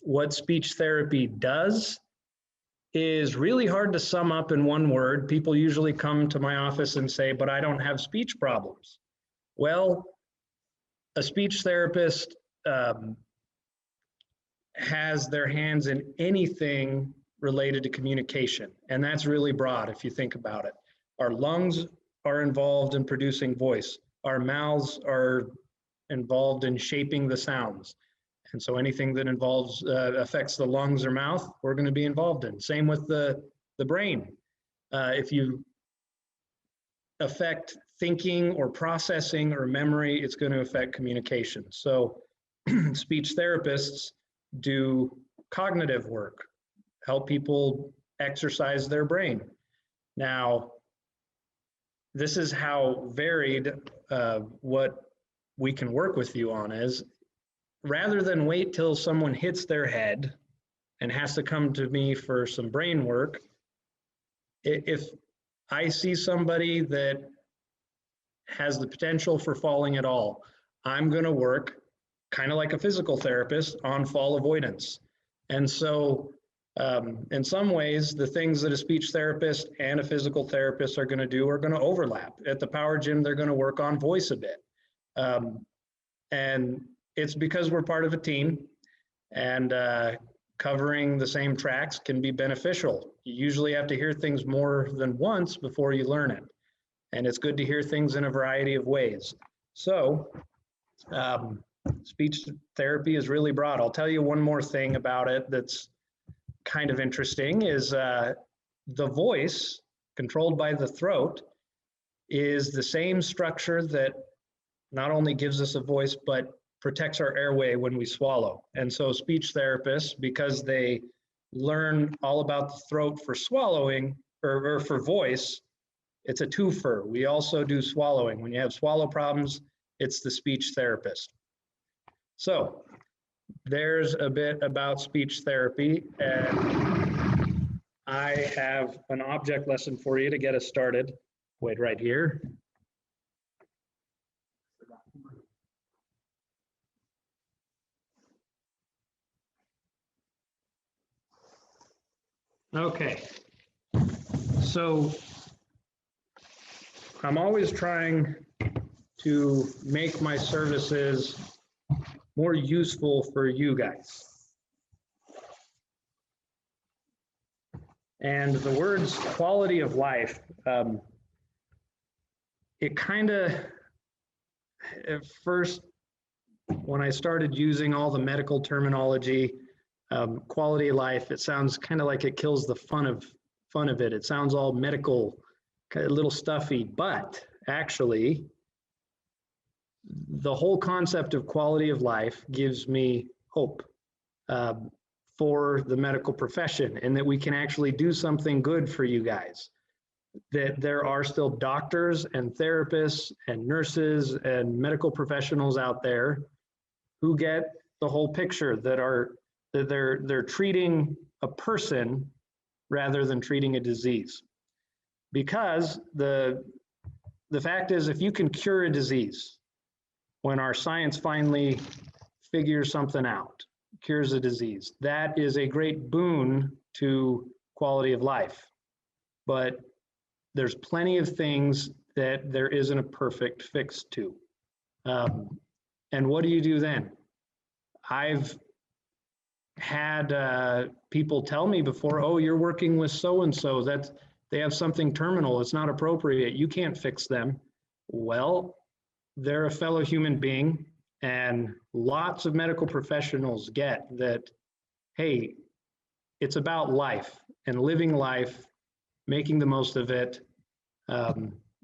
What speech therapy does is really hard to sum up in one word. People usually come to my office and say, but I don't have speech problems. Well, a speech therapist has their hands in anything related to communication, and that's really broad if you think about it. Our lungs are involved in producing voice. Our mouths are involved in shaping the sounds. And so anything that involves, affects the lungs or mouth, we're going to be involved in. Same with the brain. If you affect thinking or processing or memory, it's going to affect communication. So speech therapists do cognitive work, help people exercise their brain. Now, this is how varied what we can work with you on is, rather than wait till someone hits their head and has to come to me for some brain work, if I see somebody that has the potential for falling at all, I'm going to work kind of like a physical therapist on fall avoidance. And so in some ways, the things that a speech therapist and a physical therapist are going to do are going to overlap. At the power gym, they're going to work on voice a bit. And it's because we're part of a team, and covering the same tracks can be beneficial. You usually have to hear things more than once before you learn it. And it's good to hear things in a variety of ways. So speech therapy is really broad. I'll tell you one more thing about it that's kind of interesting is the voice controlled by the throat is the same structure that not only gives us a voice, but protects our airway when we swallow. And so speech therapists, because they learn all about the throat for swallowing or for voice, it's a twofer. We also do swallowing. When you have swallow problems, it's the speech therapist. So there's a bit about speech therapy, and I have an object lesson for you to get us started. Wait right here. Okay, so I'm always trying to make my services more useful for you guys. And the words quality of life, it kind of, at first, when I started using all the medical terminology, quality of life, it sounds kind of like it kills the fun of it. It sounds all medical, kind of a little stuffy, but actually, the whole concept of quality of life gives me hope for the medical profession, and that we can actually do something good for you guys. That there are still doctors and therapists and nurses and medical professionals out there who get the whole picture, that they're treating a person rather than treating a disease. Because the fact is, if you can cure a disease, when our science finally figures something out, cures a disease, that is a great boon to quality of life. But there's plenty of things that there isn't a perfect fix to. And what do you do then? I've had people tell me before, oh, you're working with so-and-so, that they have something terminal, it's not appropriate, you can't fix them. Well, they're a fellow human being, and lots of medical professionals get that, hey, it's about life and living life, making the most of it,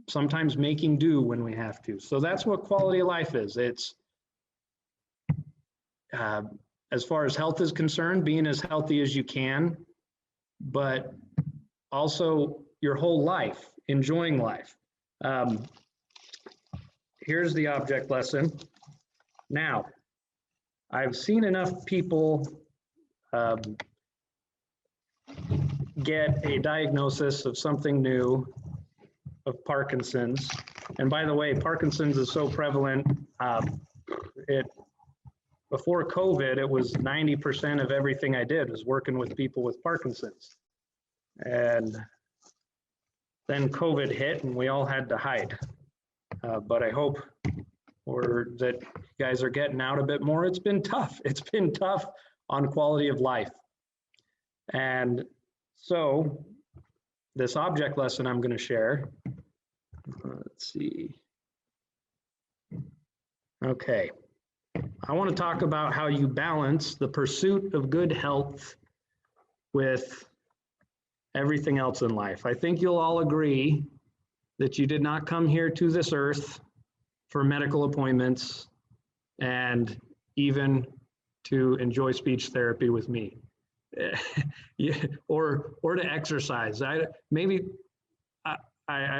sometimes making do when we have to. So that's what quality of life is. It's, as far as health is concerned, being as healthy as you can, but also your whole life, enjoying life. Here's the object lesson. Now, I've seen enough people get a diagnosis of something new, of Parkinson's. And by the way, Parkinson's is so prevalent, Before COVID, it was 90% of everything I did was working with people with Parkinson's. And then COVID hit and we all had to hide. But I hope that you guys are getting out a bit more. It's been tough. It's been tough on quality of life. And so this object lesson I'm going to share, let's see. Okay. I want to talk about how you balance the pursuit of good health with everything else in life. I think you'll all agree that you did not come here to this earth for medical appointments and even to enjoy speech therapy with me. Yeah, or to exercise. I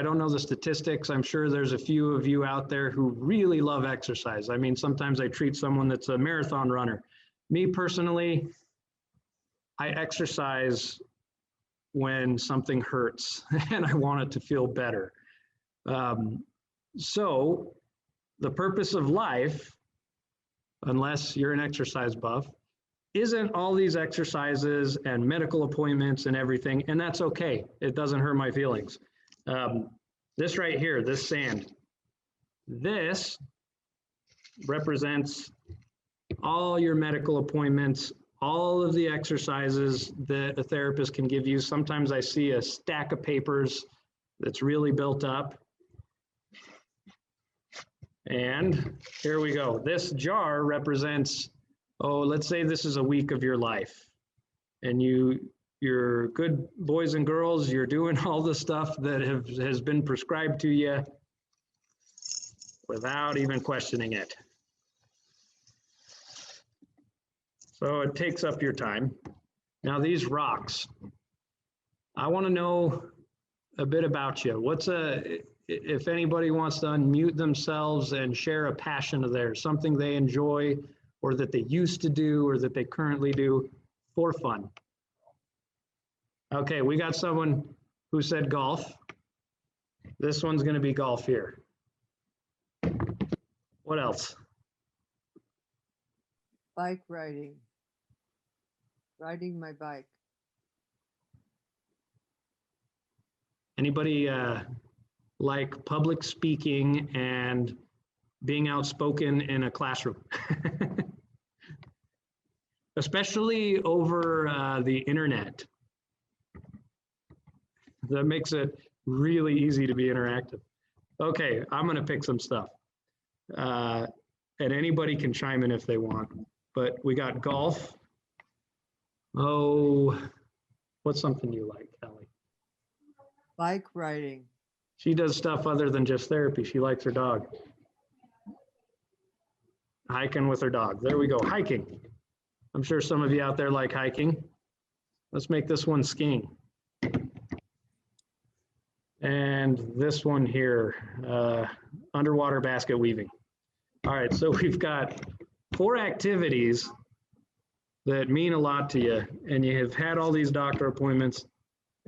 don't know the statistics. I'm sure there's a few of you out there who really love exercise. I mean, sometimes I treat someone that's a marathon runner. Me personally, I exercise when something hurts and I want it to feel better. So the purpose of life, unless you're an exercise buff, isn't all these exercises and medical appointments and everything, and that's okay. It doesn't hurt my feelings. This right here, this sand, this represents all your medical appointments, all of the exercises that a therapist can give you. Sometimes I see a stack of papers that's really built up. And here we go. This jar represents, let's say this is a week of your life. And you're good boys and girls, you're doing all the stuff that has been prescribed to you without even questioning it. So it takes up your time. Now these rocks, I want to know a bit about you. If anybody wants to unmute themselves and share a passion of theirs, something they enjoy or that they used to do or that they currently do for fun. Okay, we got someone who said golf. This one's going to be golf here. What else? Bike riding. Riding my bike. Anybody like public speaking and being outspoken in a classroom? Especially over the internet. That makes it really easy to be interactive. Okay, I'm going to pick some stuff. And anybody can chime in if they want. But we got golf. Oh, what's something you like, Kelly? Bike riding. She does stuff other than just therapy. She likes her dog. Hiking with her dog. There we go, hiking. I'm sure some of you out there like hiking. Let's make this one skiing. And this one here, underwater basket weaving. All right, so we've got 4 activities that mean a lot to you, and you have had all these doctor appointments,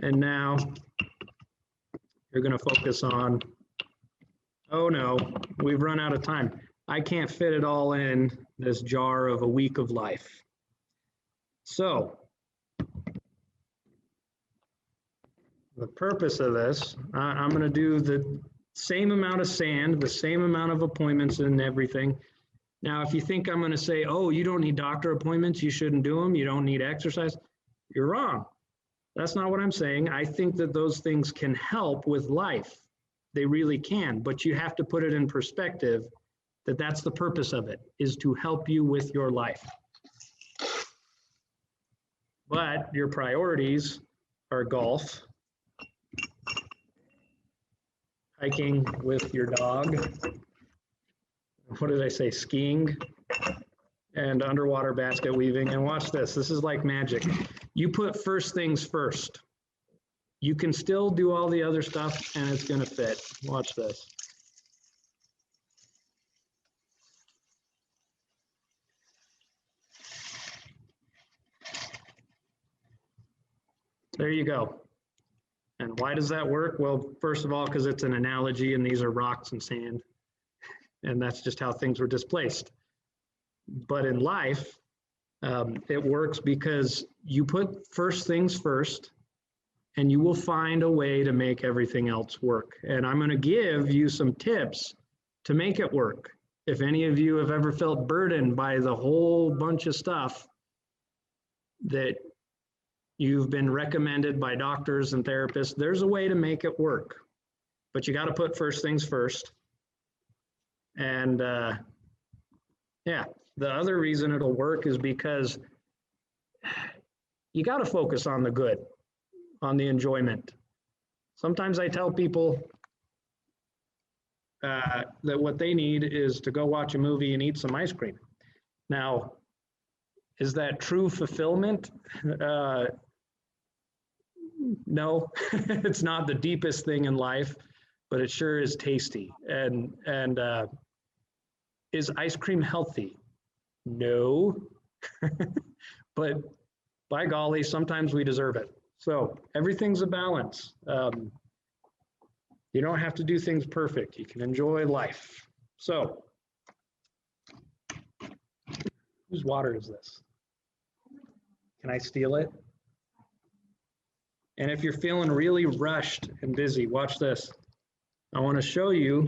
and now you're going to focus on, oh no, we've run out of time. I can't fit it all in this jar of a week of life. So the purpose of this, I'm going to do the same amount of sand, the same amount of appointments and everything. Now, if you think I'm going to say, oh, you don't need doctor appointments, you shouldn't do them, you don't need exercise, you're wrong. That's not what I'm saying. I think that those things can help with life. They really can, but you have to put it in perspective that that's the purpose of it, is to help you with your life. But your priorities are golf, hiking with your dog, what did I say, skiing, and underwater basket weaving. And watch this, this is like magic. You put first things first. You can still do all the other stuff and it's gonna fit. Watch this. There you go. And why does that work? Well, first of all, because it's an analogy and these are rocks and sand. And that's just how things were displaced. But in life, it works because you put first things first, and you will find a way to make everything else work. And I'm going to give you some tips to make it work. If any of you have ever felt burdened by the whole bunch of stuff that you've been recommended by doctors and therapists, there's a way to make it work. But you got to put first things first. And yeah, the other reason it'll work is because you got to focus on the good, on the enjoyment. Sometimes I tell people that what they need is to go watch a movie and eat some ice cream. Now, is that true fulfillment? No, it's not the deepest thing in life, but it sure is tasty. And is ice cream healthy? No, but by golly, sometimes we deserve it. So everything's a balance. You don't have to do things perfect. You can enjoy life. So, whose water is this? Can I steal it? And if you're feeling really rushed and busy, watch this. I want to show you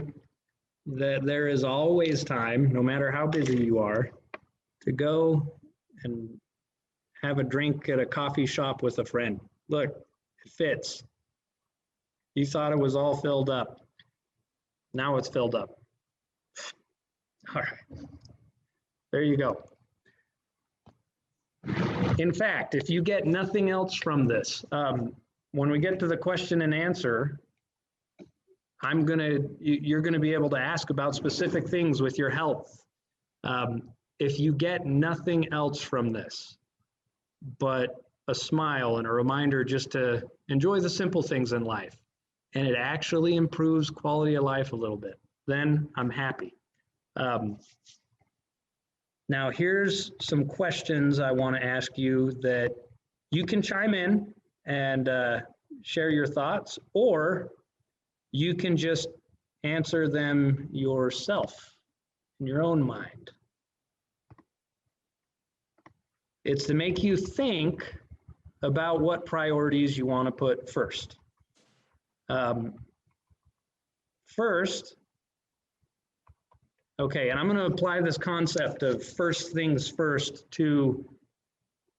that there is always time, no matter how busy you are, to go and have a drink at a coffee shop with a friend. Look, it fits. You thought it was all filled up. Now it's filled up. All right, there you go. In fact, if you get nothing else from this, when we get to the question and answer, you're gonna be able to ask about specific things with your health. If you get nothing else from this, but a smile and a reminder just to enjoy the simple things in life, and it actually improves quality of life a little bit, then I'm happy. Now here's some questions I want to ask you that you can chime in and share your thoughts, or you can just answer them yourself in your own mind. It's to make you think about what priorities you want to put first. First, okay, and I'm going to apply this concept of first things first to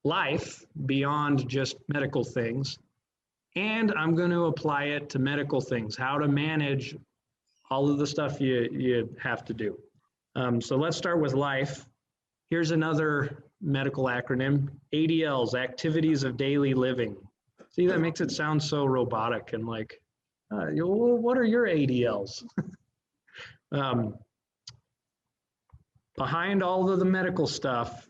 life beyond just medical things. And I'm going to apply it to medical things, how to manage all of the stuff you have to do. So let's start with life. Here's another medical acronym, ADLs, Activities of Daily Living. See, that makes it sound so robotic and like, what are your ADLs? Behind all of the medical stuff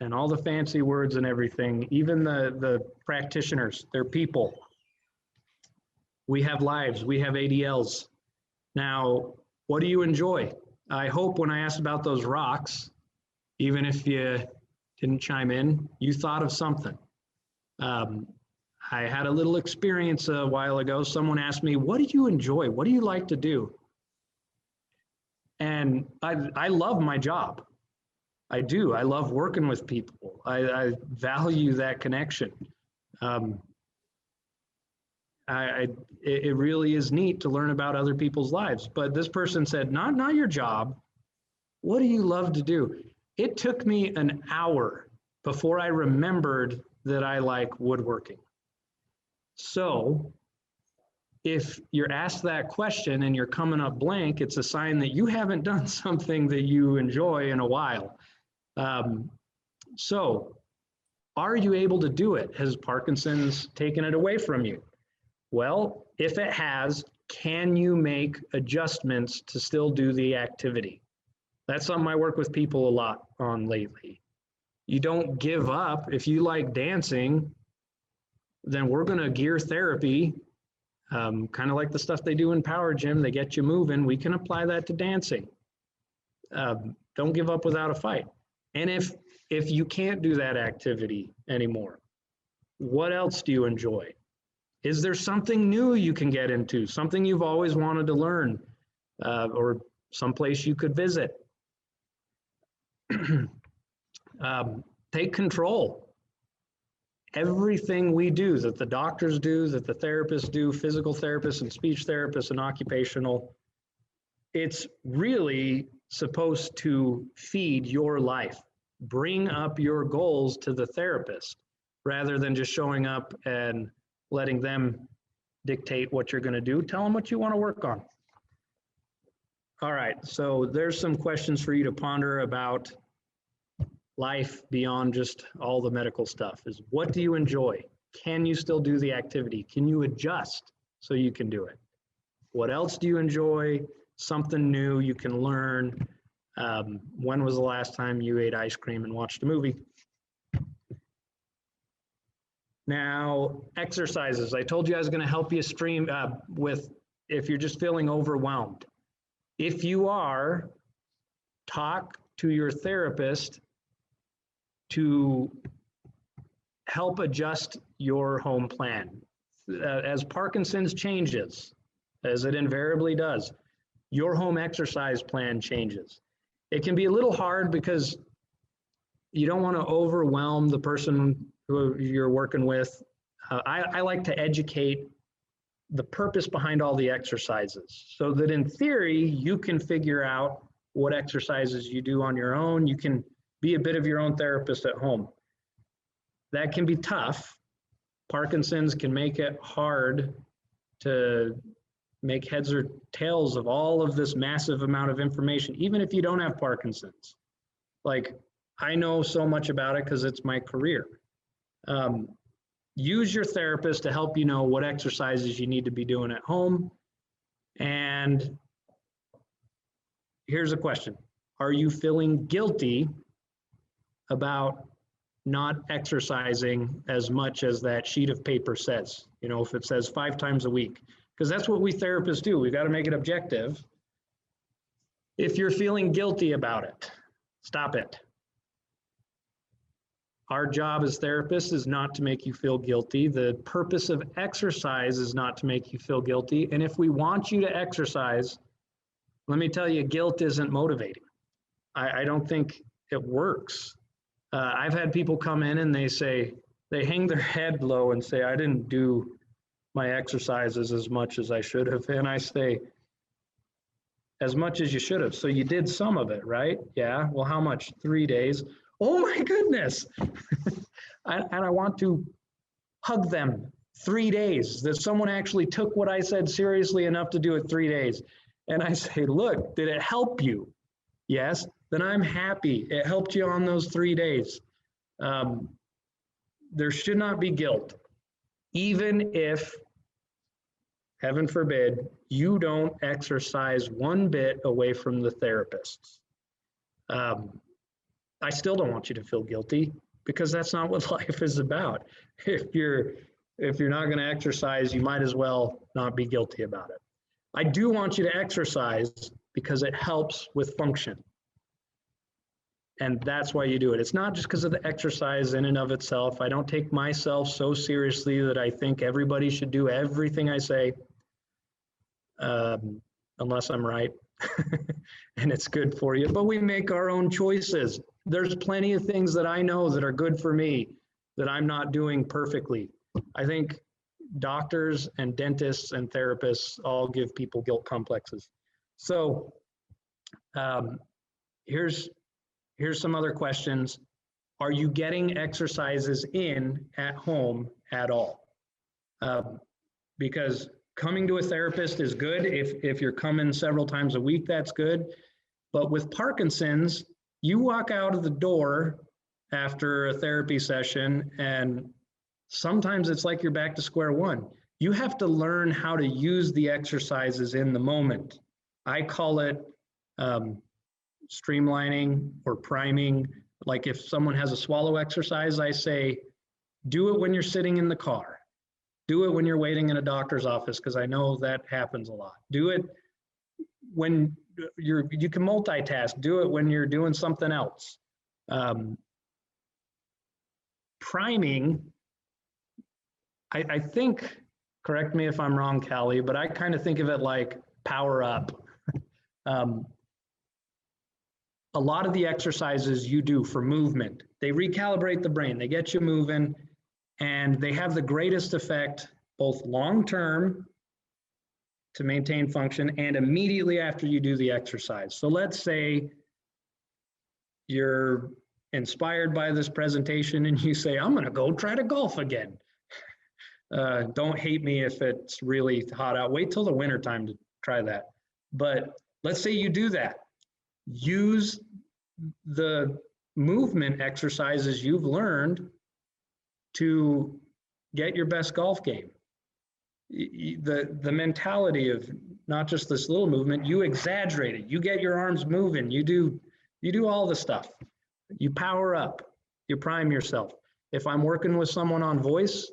and all the fancy words and everything, even the practitioners, they're people. We have lives, we have ADLs. Now, what do you enjoy? I hope when I asked about those rocks, even if you didn't chime in, you thought of something. I had a little experience a while ago. Someone asked me, what do you enjoy? What do you like to do? And I love my job. I do. I love working with people. I value that connection. It really is neat to learn about other people's lives. But this person said, not your job. What do you love to do? It took me an hour before I remembered that I like woodworking. So if you're asked that question and you're coming up blank, it's a sign that you haven't done something that you enjoy in a while. So are you able to do it? Has Parkinson's taken it away from you? Well, if it has, can you make adjustments to still do the activity? That's something I work with people a lot on lately. You don't give up. If you like dancing, then we're going to gear therapy, kind of like the stuff they do in Power Gym. They get you moving. We can apply that to dancing. Don't give up without a fight. And if you can't do that activity anymore, what else do you enjoy? Is there something new you can get into, something you've always wanted to learn, or someplace you could visit? Take control. Everything we do, that the doctors do, that the therapists do, physical therapists and speech therapists and occupational, it's really supposed to feed your life. Bring up your goals to the therapist rather than just showing up and letting them dictate what you're going to do. Tell them what you want to work on. All right, so there's some questions for you to ponder about life beyond just all the medical stuff. Is what do you enjoy? Can you still do the activity? Can you adjust so you can do it? What else do you enjoy? Something new you can learn. When was the last time you ate ice cream and watched a movie? Now, exercises. I told you I was going to help you stream with if you're just feeling overwhelmed. If you are, talk to your therapist to help adjust your home plan. As Parkinson's changes, as it invariably does, your home exercise plan changes. It can be a little hard because you don't want to overwhelm the person who you're working with. I like to educate the purpose behind all the exercises so that in theory, you can figure out what exercises you do on your own. You can be a bit of your own therapist at home. That can be tough. Parkinson's can make it hard to make heads or tails of all of this massive amount of information, even if you don't have Parkinson's. Like, I know so much about it because it's my career. Use your therapist to help you know what exercises you need to be doing at home. And here's a question. Are you feeling guilty about not exercising as much as that sheet of paper says? You know, if it says 5 times a week, because that's what we therapists do. We've got to make it objective. If you're feeling guilty about it, stop it. Our job as therapists is not to make you feel guilty. The purpose of exercise is not to make you feel guilty. And if we want you to exercise, let me tell you, guilt isn't motivating. I don't think it works. I've had people come in and they say, they hang their head low and say, I didn't do my exercises as much as I should have. And I say, as much as you should have. So you did some of it, right? Yeah. Well, how much? 3 days. Oh my goodness. And I want to hug them. 3 days, that someone actually took what I said seriously enough to do it 3 days. And I say, look, did it help you? Yes, then I'm happy. It helped you on those 3 days. There should not be guilt, even if, heaven forbid, you don't exercise one bit away from the therapists. I still don't want you to feel guilty because that's not what life is about. If you're not going to exercise, you might as well not be guilty about it. I do want you to exercise because it helps with function. And that's why you do it. It's not just because of the exercise in and of itself. I don't take myself so seriously that I think everybody should do everything I say, unless I'm right and it's good for you. But we make our own choices. There's plenty of things that I know that are good for me that I'm not doing perfectly. I think doctors and dentists and therapists all give people guilt complexes. So here's some other questions. Are you getting exercises in at home at all? Because coming to a therapist is good. If you're coming several times a week, that's good. But with Parkinson's, you walk out of the door after a therapy session and sometimes it's like you're back to square one. You have to learn how to use the exercises in the moment. I call it streamlining or priming. Like if someone has a swallow exercise, I say, do it when you're sitting in the car. Do it when you're waiting in a doctor's office, because I know that happens a lot. Do it when you can multitask. Do it when you're doing something else. Priming, I think, correct me if I'm wrong, Callie, but I kind of think of it like power up. A a lot of the exercises you do for movement, they recalibrate the brain, they get you moving, and they have the greatest effect both long-term to maintain function and immediately after you do the exercise. So let's say you're inspired by this presentation and you say, I'm gonna go try to golf again. Don't hate me if it's really hot out. Wait till the winter time to try that. But let's say you do that. Use the movement exercises you've learned to get your best golf game. The mentality of not just this little movement, you exaggerate it. You get your arms moving. You do all the stuff. You power up. You prime yourself. If I'm working with someone on voice,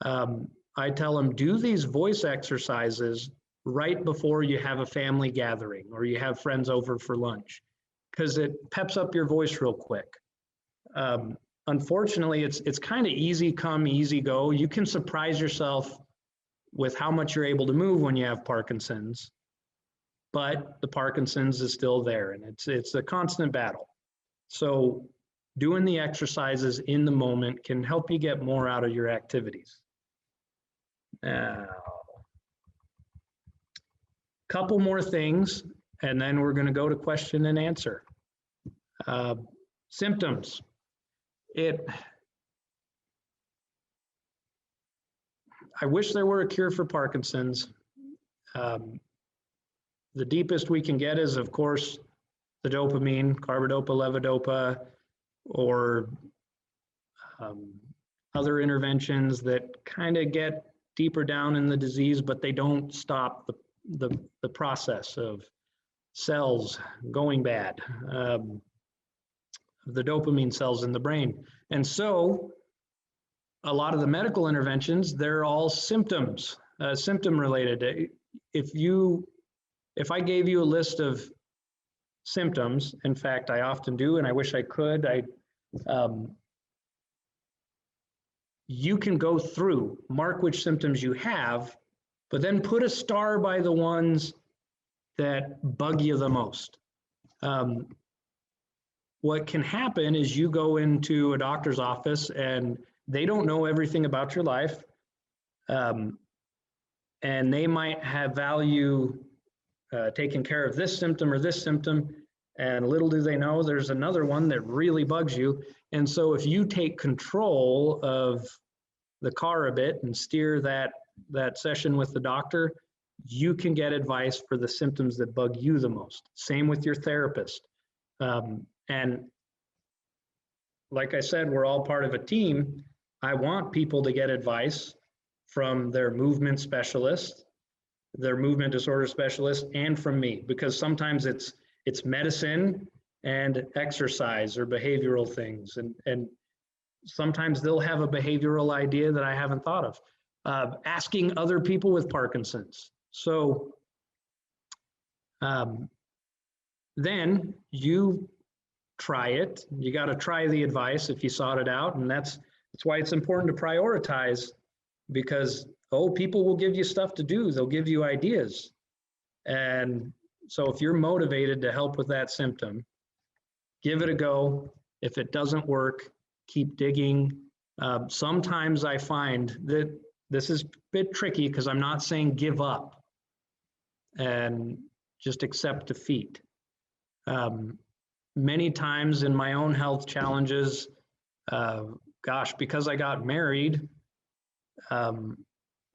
I tell them, do these voice exercises right before you have a family gathering or you have friends over for lunch, because it peps up your voice real quick. Unfortunately, it's kind of easy come, easy go. You can surprise yourself with how much you're able to move when you have Parkinson's, but the Parkinson's is still there, and it's a constant battle. So doing the exercises in the moment can help you get more out of your activities. Now, couple more things, and then we're going to go to question and answer. Symptoms. I wish there were a cure for Parkinson's. The deepest we can get is, of course, the dopamine, carbidopa, levodopa, or other interventions that kind of get deeper down in the disease, but they don't stop the process of cells going bad, the dopamine cells in the brain. And so a lot of the medical interventions, they're all symptoms, symptom related. If I gave you a list of symptoms, in fact, I often do, and I wish I could, you can go through, mark which symptoms you have, but then put a star by the ones that bug you the most. What can happen is you go into a doctor's office and they don't know everything about your life, and they might have value taking care of this symptom or this symptom, and little do they know there's another one that really bugs you. And so if you take control of the car a bit and steer that session with the doctor, you can get advice for the symptoms that bug you the most. Same with your therapist. And like I said, we're all part of a team. I want people to get advice from their movement specialist, their movement disorder specialist, and from me, because sometimes it's medicine and exercise or behavioral things. And sometimes they'll have a behavioral idea that I haven't thought of. Asking other people with Parkinson's. So then you try it. You got to try the advice if you sought it out. And that's why it's important to prioritize, because, people will give you stuff to do. They'll give you ideas. And so if you're motivated to help with that symptom, give it a go. If it doesn't work, keep digging. Sometimes I find that this is a bit tricky because I'm not saying give up and just accept defeat. Many times in my own health challenges, because I got married,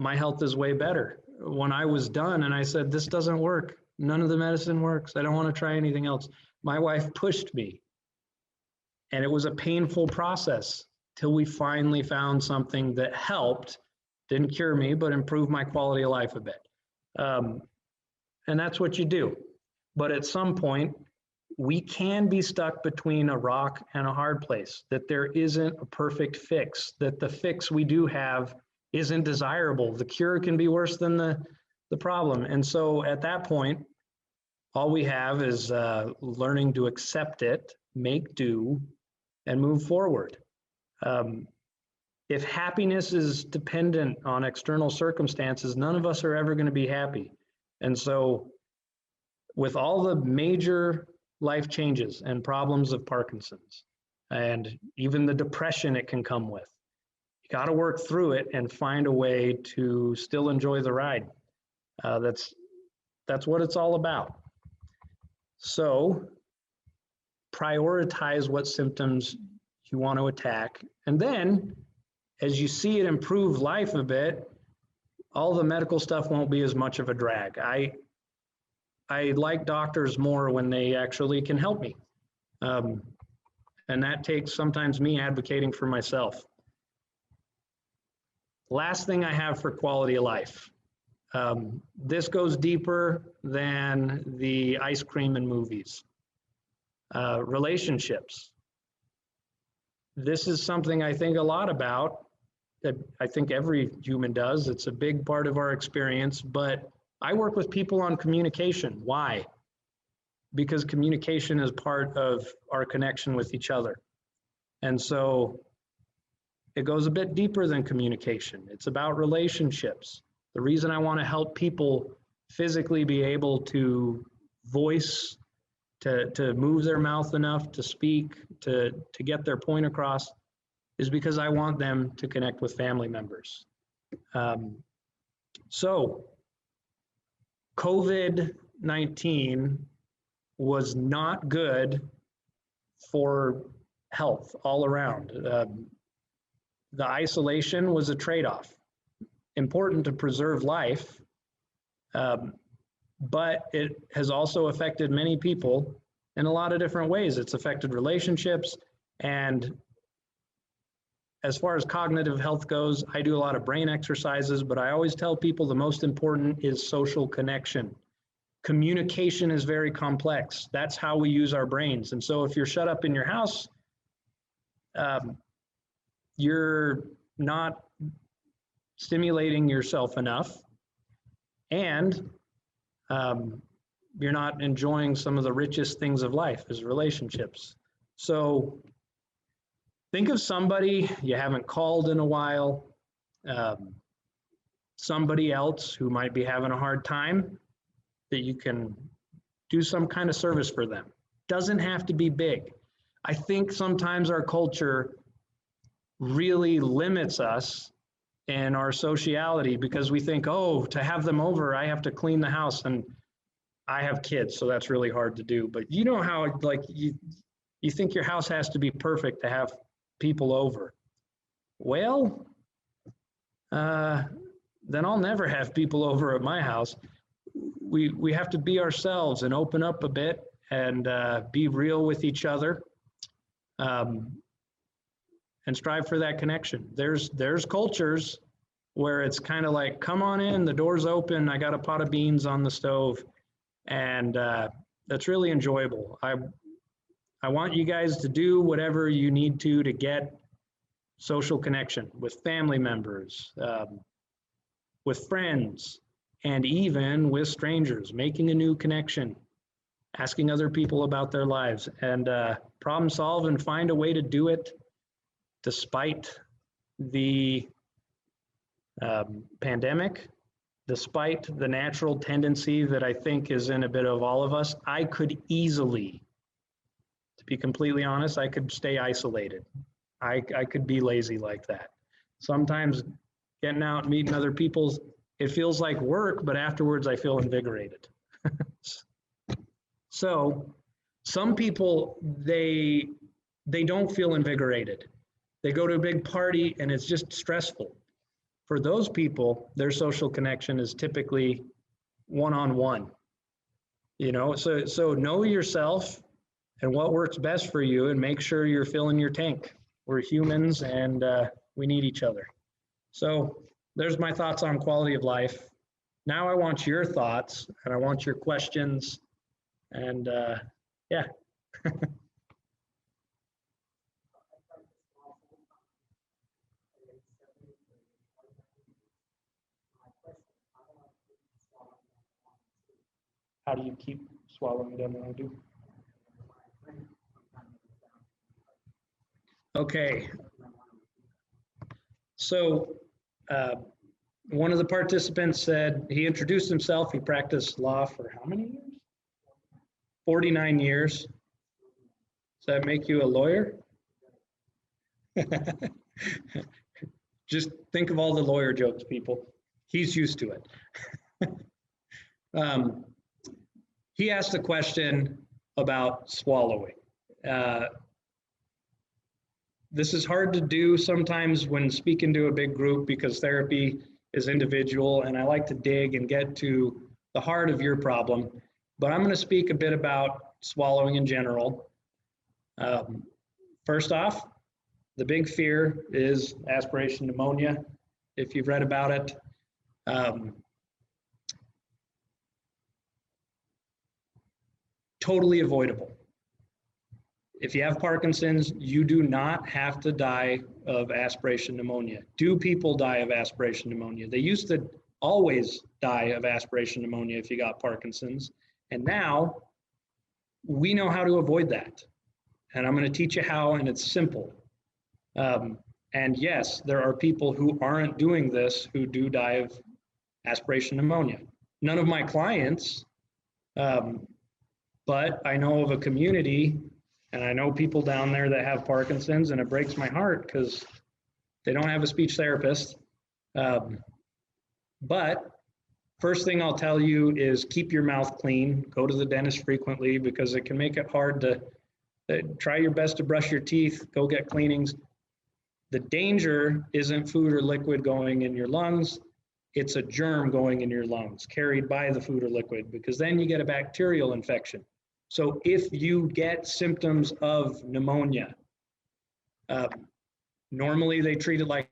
my health is way better. When I was done and I said, this doesn't work, none of the medicine works, I don't want to try anything else, my wife pushed me. And it was a painful process till we finally found something that helped, didn't cure me, but improved my quality of life a bit. And that's what you do. But at some point, we can be stuck between a rock and a hard place, that there isn't a perfect fix, that the fix we do have isn't desirable. The cure can be worse than the problem. And so at that point, all we have is learning to accept it, make do, and move forward. If happiness is dependent on external circumstances, none of us are ever going to be happy. And so with all the major life changes and problems of Parkinson's, and even the depression it can come with. You got to work through it and find a way to still enjoy the ride. That's what it's all about. So prioritize what symptoms you want to attack. And then as you see it improve life a bit, all the medical stuff won't be as much of a drag. I like doctors more when they actually can help me. And that takes sometimes me advocating for myself. Last thing I have for quality of life. This goes deeper than the ice cream and movies. Relationships. This is something I think a lot about, that I think every human does. It's a big part of our experience, but I work with people on communication. Why? Because communication is part of our connection with each other. And so it goes a bit deeper than communication. It's about relationships. The reason I want to help people physically be able to voice, to move their mouth enough to speak, to get their point across, is because I want them to connect with family members. So COVID-19 was not good for health all around. The isolation was a trade-off. Important to preserve life, but it has also affected many people in a lot of different ways. It's affected relationships, and as far as cognitive health goes, I do a lot of brain exercises, but I always tell people the most important is social connection. Communication is very complex. That's how we use our brains. And so if you're shut up in your house, you're not stimulating yourself enough, and you're not enjoying some of the richest things of life as relationships. So think of somebody you haven't called in a while, somebody else who might be having a hard time, that you can do some kind of service for them. Doesn't have to be big. I think sometimes our culture really limits us in our sociality because we think, oh, to have them over, I have to clean the house, and I have kids, so that's really hard to do. But you know how, like, you think your house has to be perfect to have people over. Well, then I'll never have people over at my house. We have to be ourselves and open up a bit and be real with each other, and strive for that connection. There's cultures where it's kind of like, come on in, the door's open, I got a pot of beans on the stove, and that's really enjoyable. I want you guys to do whatever you need to get social connection with family members, with friends, and even with strangers, making a new connection, asking other people about their lives, and problem solve and find a way to do it despite the pandemic, despite the natural tendency that I think is in a bit of all of us. I could easily, to be completely honest, I could stay isolated. I could be lazy like that. Sometimes getting out, meeting other people, it feels like work, but afterwards I feel invigorated. So some people, they don't feel invigorated. They go to a big party and it's just stressful. For those people, their social connection is typically one-on-one. You know, so know yourself and what works best for you, and make sure you're filling your tank. We're humans, and we need each other. So there's my thoughts on quality of life. Now I want your thoughts, and I want your questions, and yeah. How do you keep swallowing them when I do? Okay. So one of the participants said he introduced himself. He practiced law for how many years? 49 years. Does that make you a lawyer? Just think of all the lawyer jokes, people. He's used to it. He asked a question about swallowing. This is hard to do sometimes when speaking to a big group because therapy is individual, and I like to dig and get to the heart of your problem. But I'm going to speak a bit about swallowing in general. First off, the big fear is aspiration pneumonia, if you've read about it. Totally avoidable. If you have Parkinson's, you do not have to die of aspiration pneumonia. Do people die of aspiration pneumonia? They used to always die of aspiration pneumonia if you got Parkinson's. And now we know how to avoid that. And I'm going to teach you how, and it's simple. And yes, there are people who aren't doing this who do die of aspiration pneumonia. None of my clients, but I know of a community, and I know people down there that have Parkinson's, and it breaks my heart because they don't have a speech therapist. But first thing I'll tell you is keep your mouth clean. Go to the dentist frequently because it can make it hard to try your best to brush your teeth, go get cleanings. The danger isn't food or liquid going in your lungs. It's a germ going in your lungs carried by the food or liquid, because then you get a bacterial infection. So if you get symptoms of pneumonia, normally they treat it like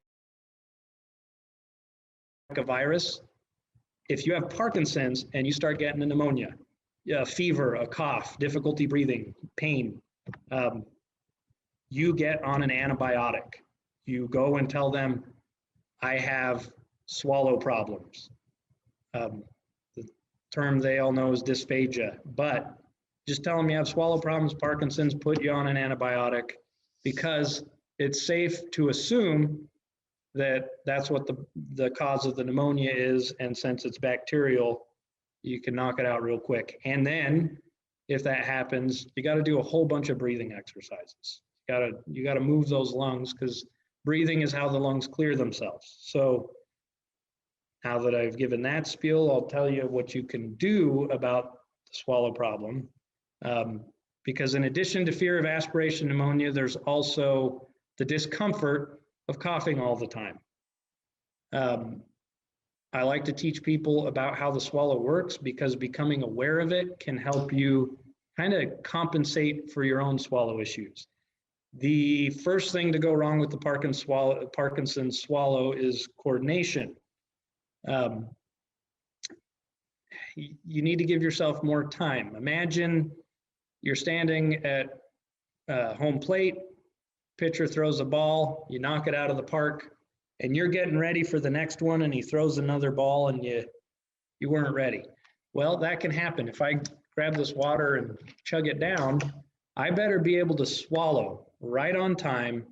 a virus. If you have Parkinson's and you start getting a pneumonia, a fever, a cough, difficulty breathing, pain, you get on an antibiotic. You go and tell them, I have swallow problems. The term they all know is dysphagia, but just tell them you have swallow problems, Parkinson's, put you on an antibiotic, because it's safe to assume that that's what the cause of the pneumonia is, and since it's bacterial, you can knock it out real quick. And then if that happens, you got to do a whole bunch of breathing exercises. You got to move those lungs, because breathing is how the lungs clear themselves. So now that I've given that spiel, I'll tell you what you can do about the swallow problem. Because in addition to fear of aspiration pneumonia, there's also the discomfort of coughing all the time. I like to teach people about how the swallow works, because becoming aware of it can help you kind of compensate for your own swallow issues. The first thing to go wrong with the Parkinson's swallow is coordination. You need to give yourself more time. Imagine you're standing at home plate, pitcher throws a ball, you knock it out of the park, and you're getting ready for the next one, and he throws another ball and you weren't ready. Well, that can happen. If I grab this water and chug it down, I better be able to swallow right on time,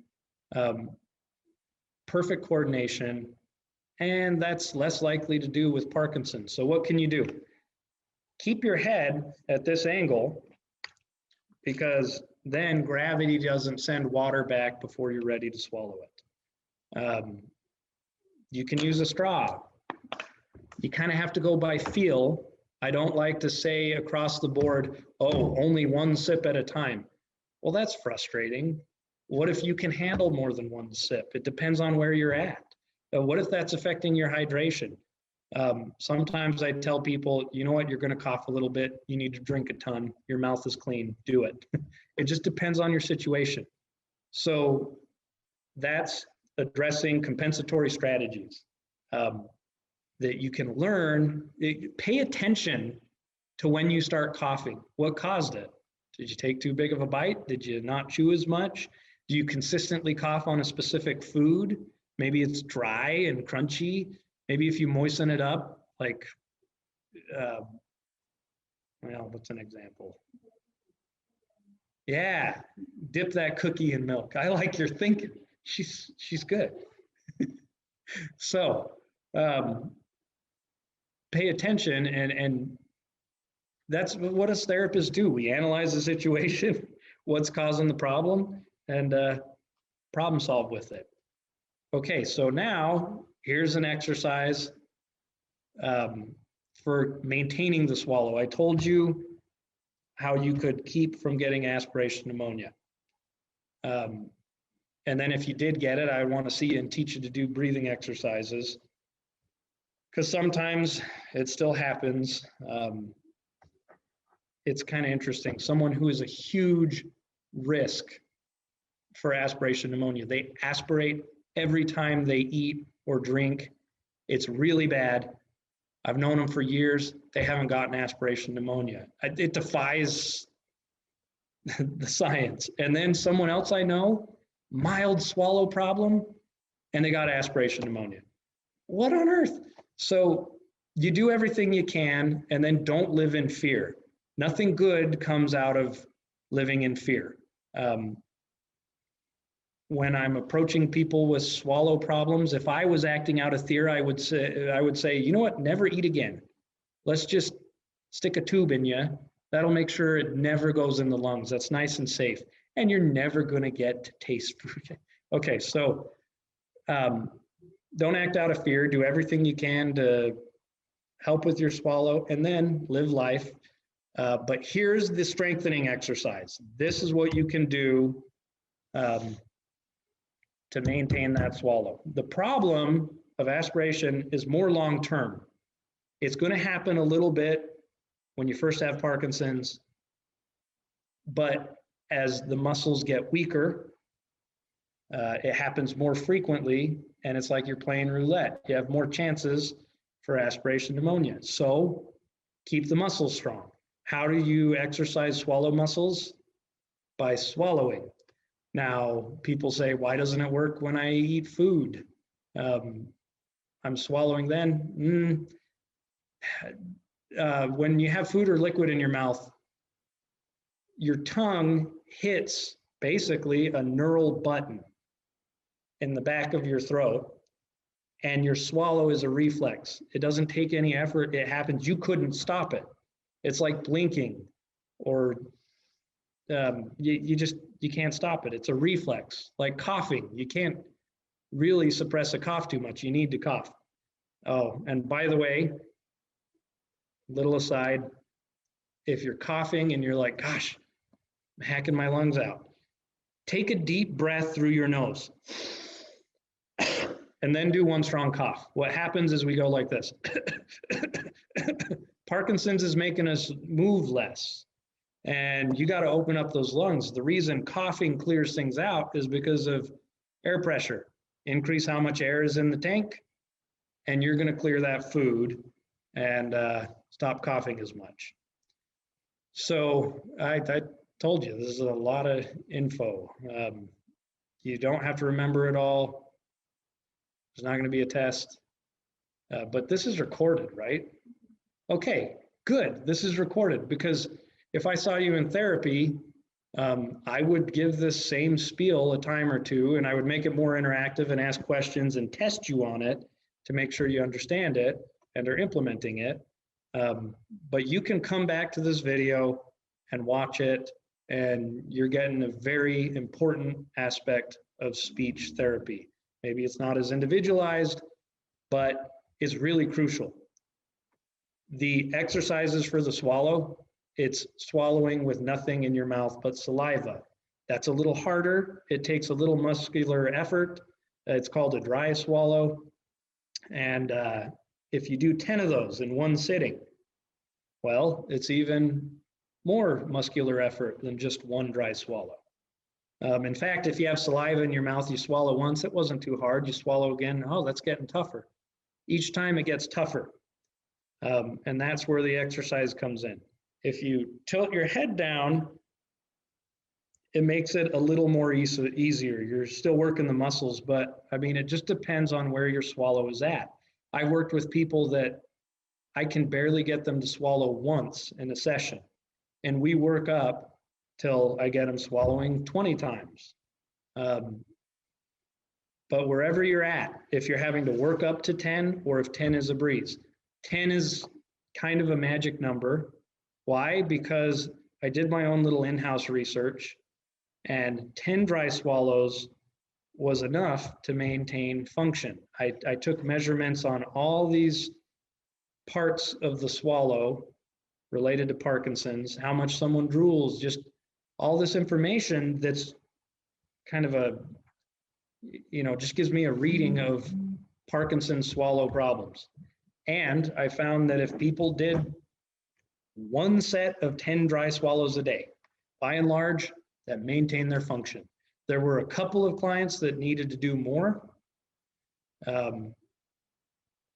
perfect coordination, and that's less likely to do with Parkinson's. So what can you do? Keep your head at this angle, because then gravity doesn't send water back before you're ready to swallow it. You can use a straw. You kind of have to go by feel. I don't like to say across the board, oh, only one sip at a time. Well, that's frustrating. What if you can handle more than one sip? It depends on where you're at. What if that's affecting your hydration? Sometimes I tell people, you know what, you're going to cough a little bit. You need to drink a ton. Your mouth is clean. Do it. It just depends on your situation. So that's addressing compensatory strategies that you can learn. Pay attention to when you start coughing. What caused it? Did you take too big of a bite? Did you not chew as much? Do you consistently cough on a specific food? Maybe it's dry and crunchy. Maybe if you moisten it up, like, well, what's an example? Yeah, dip that cookie in milk. I like your thinking. She's good. So pay attention and That's what us therapists do. We analyze the situation, what's causing the problem, and problem solve with it. Okay, so now here's an exercise for maintaining the swallow. I told you how you could keep from getting aspiration pneumonia. And then if you did get it, I want to see you and teach you to do breathing exercises, because sometimes it still happens. It's kind of interesting. Someone who is a huge risk for aspiration pneumonia, they aspirate every time they eat or drink. It's really bad. I've known them for years. They haven't gotten aspiration pneumonia. It defies the science. And then someone else I know, mild swallow problem, and they got aspiration pneumonia. What on earth? So you do everything you can, and then don't live in fear. Nothing good comes out of living in fear. When I'm approaching people with swallow problems, if I was acting out of fear, I would say, you know what, never eat again. Let's just stick a tube in you. That'll make sure it never goes in the lungs. That's nice and safe. And you're never going to get to taste fruit. Okay, so don't act out of fear. Do everything you can to help with your swallow, and then live life. But here's the strengthening exercise. This is what you can do to maintain that swallow. The problem of aspiration is more long-term. It's going to happen a little bit when you first have Parkinson's, but as the muscles get weaker, it happens more frequently, and it's like you're playing roulette. You have more chances for aspiration pneumonia. So keep the muscles strong. How do you exercise swallow muscles? By swallowing. Now, people say, why doesn't it work when I eat food? I'm swallowing then. When you have food or liquid in your mouth, your tongue hits basically a neural button in the back of your throat, and your swallow is a reflex. It doesn't take any effort. It happens. You couldn't stop it. It's like blinking, or you can't stop it. It's a reflex, like coughing. You can't really suppress a cough too much. You need to cough. Oh, and by the way, little aside, if you're coughing and you're like, gosh, I'm hacking my lungs out, take a deep breath through your nose and then do one strong cough. What happens is we go like this. Parkinson's is making us move less, and you got to open up those lungs. The reason coughing clears things out is because of air pressure. Increase how much air is in the tank, and you're going to clear that food and stop coughing as much. So I told you, this is a lot of info. You don't have to remember it all. There's not going to be a test, but this is recorded, right? Okay, good. This is recorded, because if I saw you in therapy, I would give this same spiel a time or two, and I would make it more interactive and ask questions and test you on it to make sure you understand it and are implementing it. But you can come back to this video and watch it, and you're getting a very important aspect of speech therapy. Maybe it's not as individualized, but it's really crucial. The exercises for the swallow, it's swallowing with nothing in your mouth but saliva. That's a little harder. It takes a little muscular effort. It's called a dry swallow. And if you do 10 of those in one sitting, well, it's even more muscular effort than just one dry swallow. In fact, if you have saliva in your mouth, you swallow once, it wasn't too hard. You swallow again, oh, that's getting tougher. Each time it gets tougher. And that's where the exercise comes in. If you tilt your head down, it makes it a little more easier. You're still working the muscles, but I mean, it just depends on where your swallow is at. I worked with people that I can barely get them to swallow once in a session, and we work up till I get them swallowing 20 times. But wherever you're at, if you're having to work up to 10, or if 10 is a breeze, 10 is kind of a magic number. Why? Because I did my own little in-house research, and 10 dry swallows was enough to maintain function. I took measurements on all these parts of the swallow related to Parkinson's, how much someone drools, just all this information that's kind of a, just gives me a reading of Parkinson's swallow problems. And I found that if people did one set of 10 dry swallows a day, by and large, that maintained their function. There were a couple of clients that needed to do more,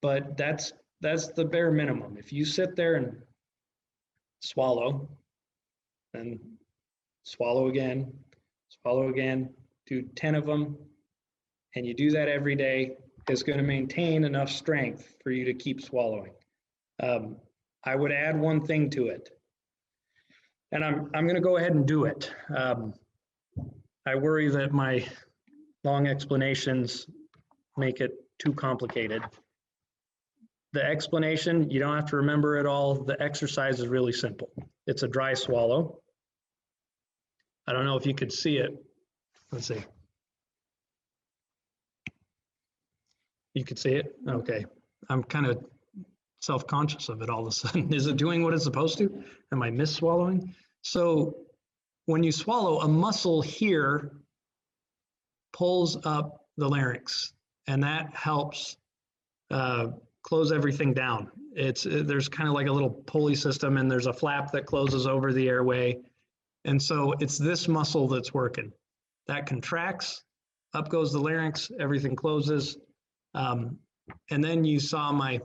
but that's the bare minimum. If you sit there and swallow, then swallow again, do 10 of them, and you do that every day, is going to maintain enough strength for you to keep swallowing. I would add one thing to it, and I'm going to go ahead and do it. I worry that my long explanations make it too complicated. The explanation, you don't have to remember it all. The exercise is really simple. It's a dry swallow. I don't know if you could see it. Let's see. You could see it? Okay. I'm kind of self-conscious of it all of a sudden. Is it doing what it's supposed to? Am I miss-swallowing? So when you swallow, a muscle here pulls up the larynx, and that helps close everything down. There's kind of like a little pulley system, and there's a flap that closes over the airway. And so it's this muscle that's working. That contracts, up goes the larynx, everything closes. And then you saw my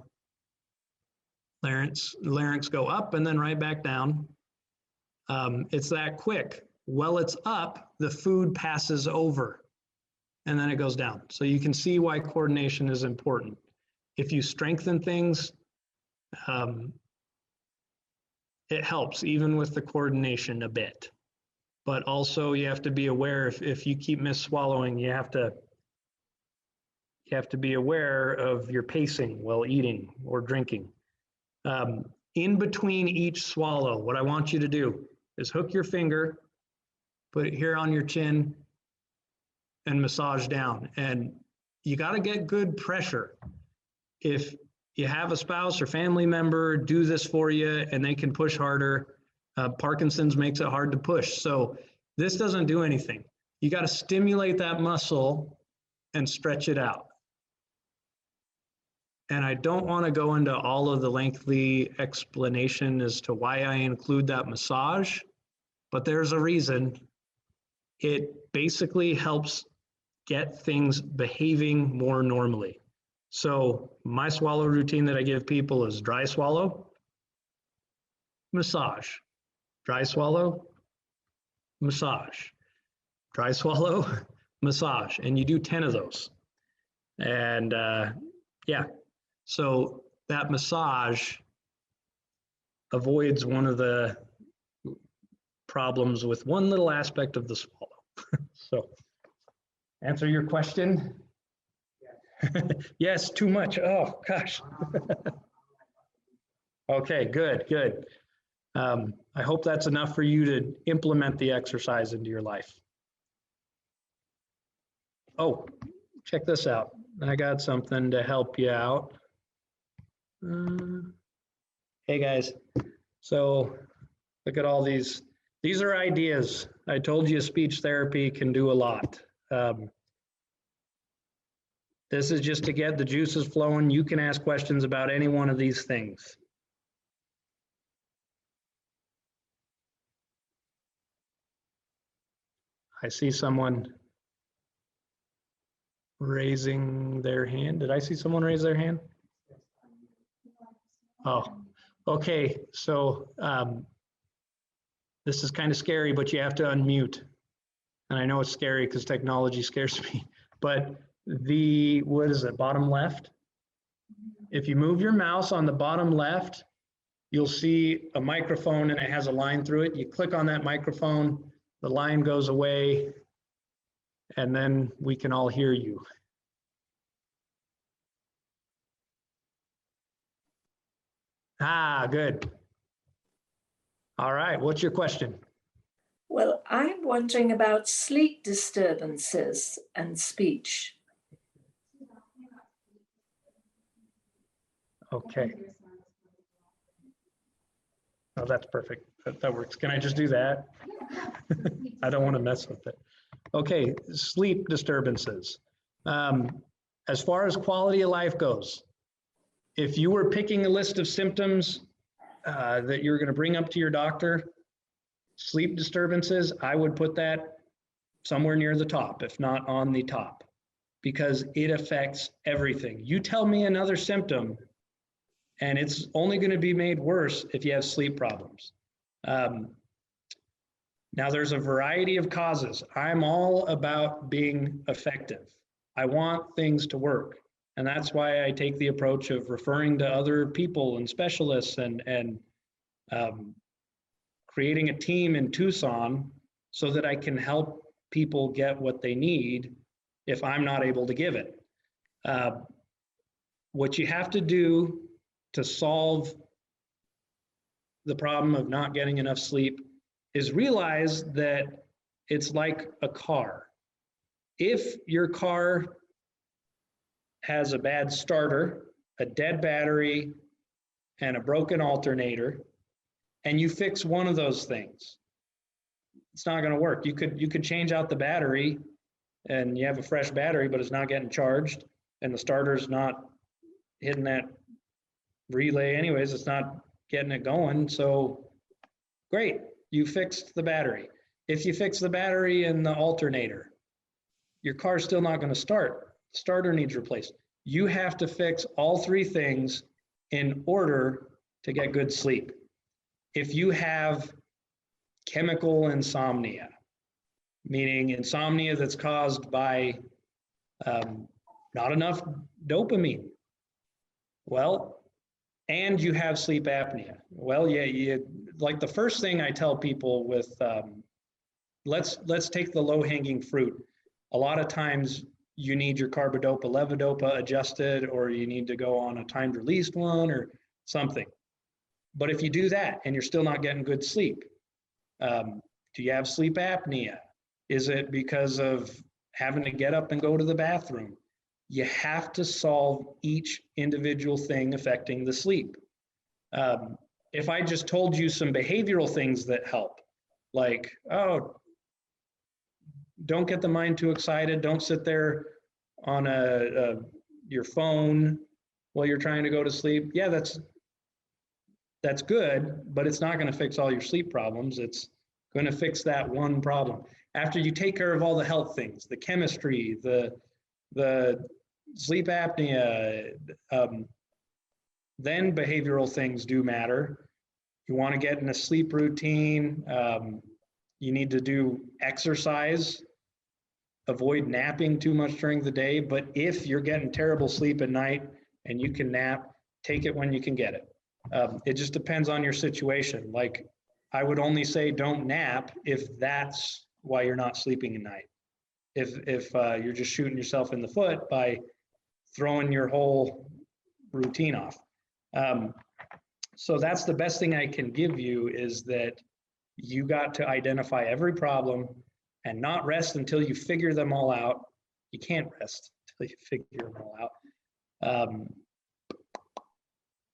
larynx go up and then right back down. It's that quick. While it's up, the food passes over and then it goes down. So you can see why coordination is important. If you strengthen things, it helps even with the coordination a bit. But also you have to be aware if you keep miss-swallowing, you have to be aware of your pacing while eating or drinking. In between each swallow, what I want you to do is hook your finger, put it here on your chin, and massage down. And you got to get good pressure. If you have a spouse or family member do this for you and they can push harder, Parkinson's makes it hard to push. So this doesn't do anything. You got to stimulate that muscle and stretch it out. And I don't want to go into all of the lengthy explanation as to why I include that massage, but there's a reason. It basically helps get things behaving more normally. So my swallow routine that I give people is dry swallow, massage, dry swallow, massage, dry swallow, massage, and you do 10 of those. And yeah, so that massage avoids one of the problems with one little aspect of the swallow. So answer your question? Yes, too much. Oh, gosh. Okay, good. I hope that's enough for you to implement the exercise into your life. Oh, check this out. I got something to help you out. Hey guys, so look at all these. These are ideas. I told you speech therapy can do a lot. This is just to get the juices flowing. You can ask questions about any one of these things. I see someone raising their hand. Did I see someone raise their hand? Oh, okay. So this is kind of scary, but you have to unmute. And I know it's scary because technology scares me, but what is it, bottom left? If you move your mouse on the bottom left, you'll see a microphone and it has a line through it. You click on that microphone, the line goes away, and then we can all hear you. Ah, good. All right, what's your question? Well, I'm wondering about sleep disturbances and speech. Okay. Oh, that's perfect. That works. Can I just do that? I don't want to mess with it. Okay, sleep disturbances. As far as quality of life goes, if you were picking a list of symptoms that you're going to bring up to your doctor, sleep disturbances, I would put that somewhere near the top, if not on the top, because it affects everything. You tell me another symptom, and it's only going to be made worse if you have sleep problems. Now, there's a variety of causes. I'm all about being effective. I want things to work. And that's why I take the approach of referring to other people and specialists and creating a team in Tucson so that I can help people get what they need if I'm not able to give it. What you have to do to solve the problem of not getting enough sleep is realize that it's like a car. If your car has a bad starter, a dead battery, and a broken alternator, and you fix one of those things, it's not going to work. You could change out the battery and you have a fresh battery, but it's not getting charged, and the starter's not hitting that relay anyways, it's not getting it going. So great, you fixed the battery. If you fix the battery and the alternator, your car's still not going to start. The starter needs replaced. You have to fix all three things in order to get good sleep. If you have chemical insomnia, meaning insomnia that's caused by not enough dopamine, well, and you have sleep apnea, well, yeah, like the first thing I tell people with, let's take the low-hanging fruit. A lot of times you need your carbidopa, levodopa adjusted, or you need to go on a timed released one or something. But if you do that and you're still not getting good sleep, do you have sleep apnea? Is it because of having to get up and go to the bathroom? You have to solve each individual thing affecting the sleep. If I just told you some behavioral things that help, like, oh, don't get the mind too excited, don't sit there on your phone while you're trying to go to sleep. Yeah, that's good, but it's not going to fix all your sleep problems. It's going to fix that one problem. After you take care of all the health things, the chemistry, the sleep apnea, then behavioral things do matter. You want to get in a sleep routine. You need to do exercise, avoid napping too much during the day. But if you're getting terrible sleep at night and you can nap, take it when you can get it. It just depends on your situation. Like, I would only say don't nap if that's why you're not sleeping at night. If you're just shooting yourself in the foot by throwing your whole routine off. So that's the best thing I can give you, is that you got to identify every problem and not rest until you figure them all out. You can't rest until you figure them all out.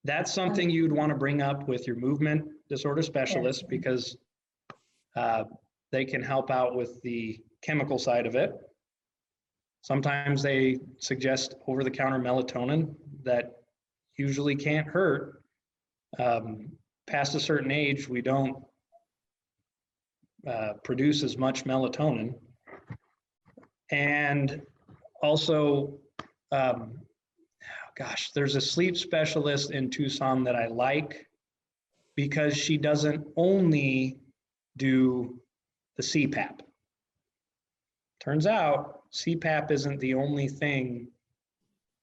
That's something you'd want to bring up with your movement disorder specialist, because they can help out with the chemical side of it. Sometimes they suggest over-the-counter melatonin that usually can't hurt. Past a certain age, we don't produce as much melatonin. And also, gosh, there's a sleep specialist in Tucson that I like, because she doesn't only do the CPAP. Turns out CPAP isn't the only thing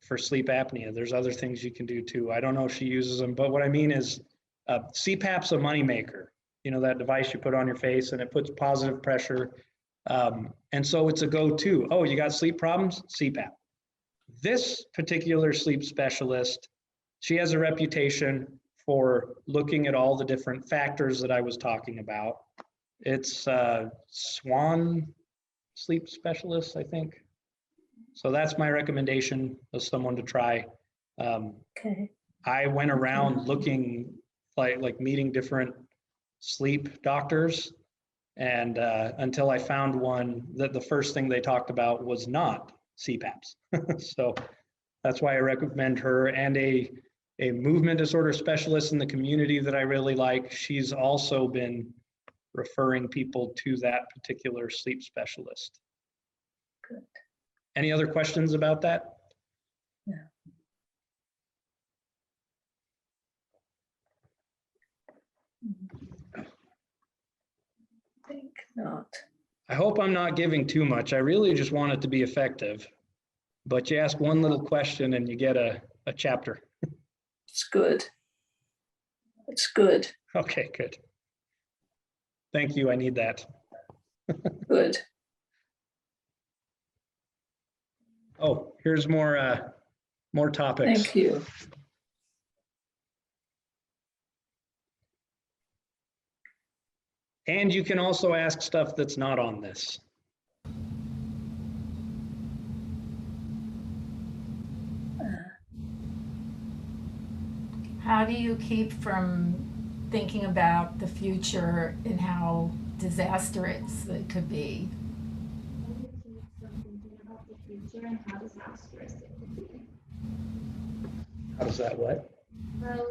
for sleep apnea. There's other things you can do too. I don't know if she uses them, but what I mean is CPAP's a moneymaker. You know, that device you put on your face and it puts positive pressure. And so it's a go-to. Oh, you got sleep problems? CPAP. This particular sleep specialist, she has a reputation for looking at all the different factors that I was talking about. It's Swan Sleep Specialist, I think. So that's my recommendation as someone to try. Okay. I went around looking, like meeting different sleep doctors, and until I found one that the first thing they talked about was not CPAPs. So that's why I recommend her, and a movement disorder specialist in the community that I really like. She's also been referring people to that particular sleep specialist. Good. Any other questions about that? No. I think not. I hope I'm not giving too much. I really just want it to be effective. But you ask one little question and you get a chapter. It's good. It's good. Okay, good. Thank you. I need that. Good. Oh, here's more topics. Thank you. And you can also ask stuff that's not on this. How do you keep from thinking about the future and how disastrous it could be? How do you keep from thinking about the future and how disastrous it could be? How does that what? How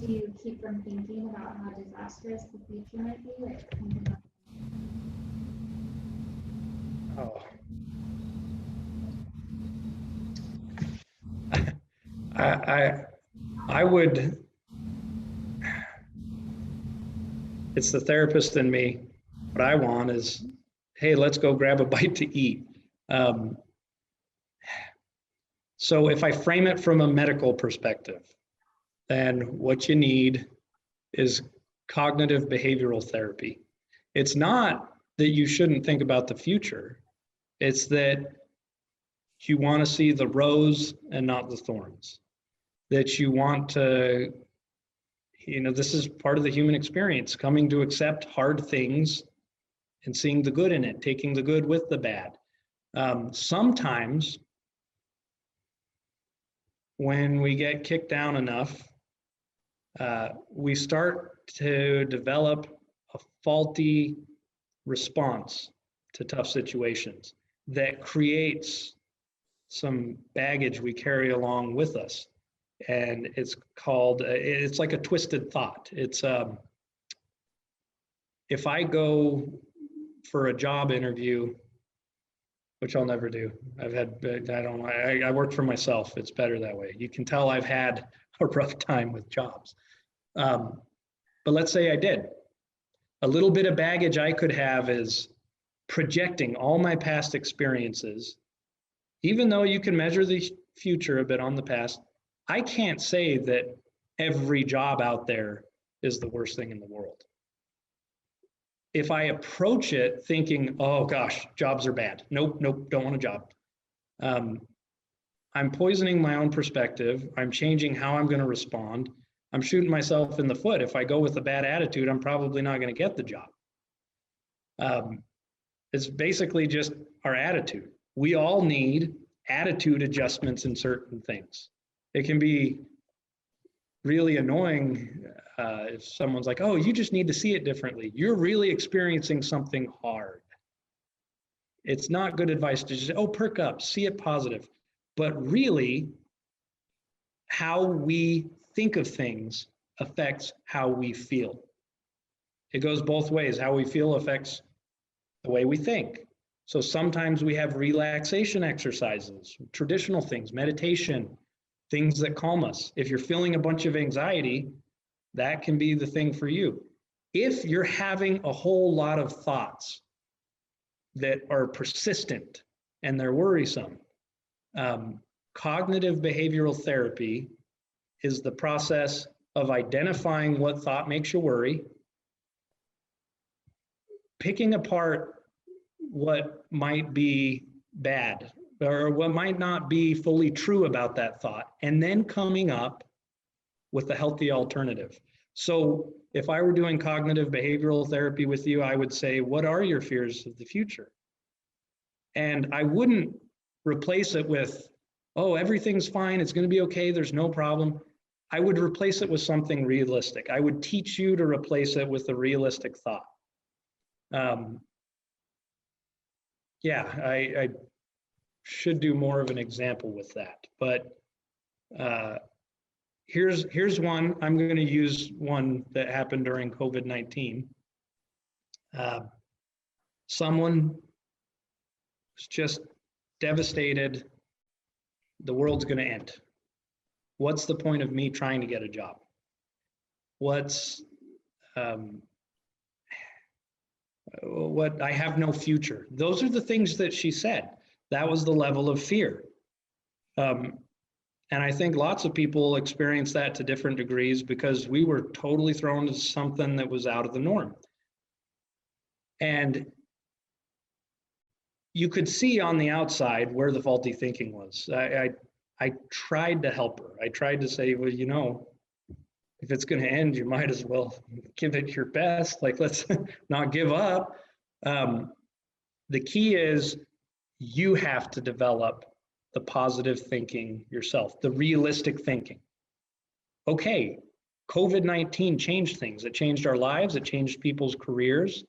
do you keep from thinking about how disastrous the future might be? Like thinking about I would, it's the therapist in me. What I want is, hey, let's go grab a bite to eat. So if I frame it from a medical perspective, then what you need is cognitive behavioral therapy. It's not that you shouldn't think about the future. It's that you want to see the rose and not the thorns. That you want to, this is part of the human experience, coming to accept hard things and seeing the good in it, taking the good with the bad. Sometimes when we get kicked down enough, we start to develop a faulty response to tough situations that creates some baggage we carry along with us. And it's called, it's like a twisted thought. It's, if I go for a job interview, which I'll never do. I work for myself. It's better that way. You can tell I've had a rough time with jobs. But let's say I did. A little bit of baggage I could have is projecting all my past experiences. Even though you can measure the future a bit on the past, I can't say that every job out there is the worst thing in the world. If I approach it thinking, oh gosh, jobs are bad. Nope, don't want a job. I'm poisoning my own perspective. I'm changing how I'm going to respond. I'm shooting myself in the foot. If I go with a bad attitude, I'm probably not going to get the job. It's basically just our attitude. We all need attitude adjustments in certain things. It can be really annoying if someone's like, oh, you just need to see it differently. You're really experiencing something hard. It's not good advice to just, oh, perk up, see it positive. But really, how we think of things affects how we feel. It goes both ways. How we feel affects the way we think. So sometimes we have relaxation exercises, traditional things, meditation, things that calm us. If you're feeling a bunch of anxiety, that can be the thing for you. If you're having a whole lot of thoughts that are persistent and they're worrisome, cognitive behavioral therapy is the process of identifying what thought makes you worry, picking apart what might be bad or what might not be fully true about that thought, and then coming up with a healthy alternative. So if I were doing cognitive behavioral therapy with you, I would say, what are your fears of the future? And I wouldn't replace it with, oh, everything's fine, it's going to be okay, there's no problem. I would replace it with something realistic. I would teach you to replace it with a realistic thought. Yeah, I should do more of an example with that. But here's one. I'm going to use one that happened during COVID-19. Someone was just devastated. The world's going to end. What's the point of me trying to get a job? What I have no future. Those are the things that she said. That was the level of fear. And I think lots of people experience that to different degrees because we were totally thrown into something that was out of the norm. And you could see on the outside where the faulty thinking was. I tried to help her. I tried to say, well, you know, if it's going to end, you might as well give it your best. Like, let's not give up. The key is you have to develop the positive thinking yourself, the realistic thinking. Okay, COVID-19 changed things. It changed our lives. It changed people's careers.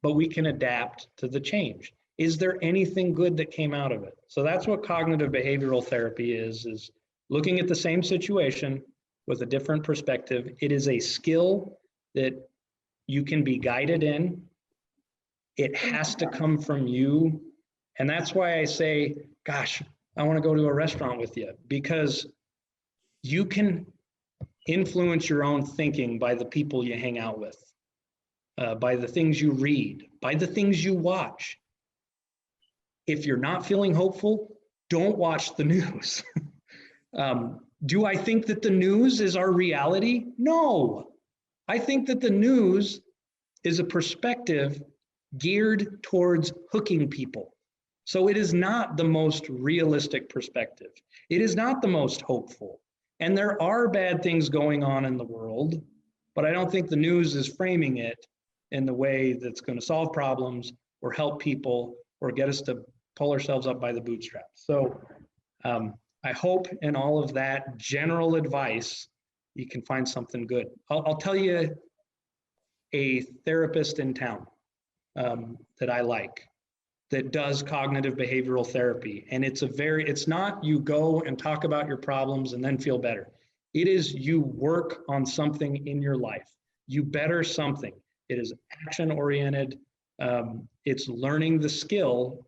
But we can adapt to the change. Is there anything good that came out of it? So that's what cognitive behavioral therapy is looking at the same situation with a different perspective. It is a skill that you can be guided in. It has to come from you. And that's why I say, gosh, I want to go to a restaurant with you, because you can influence your own thinking by the people you hang out with, by the things you read, by the things you watch. If you're not feeling hopeful, don't watch the news. Do I think that the news is our reality? No. I think that the news is a perspective geared towards hooking people. So it is not the most realistic perspective. It is not the most hopeful. And there are bad things going on in the world, but I don't think the news is framing it in the way that's going to solve problems or help people or get us to pull ourselves up by the bootstraps. So I hope in all of that general advice, you can find something good. I'll tell you a therapist in town that I like that does cognitive behavioral therapy. And it's not you go and talk about your problems and then feel better. It is you work on something in your life. You better something. It is action oriented. It's learning the skill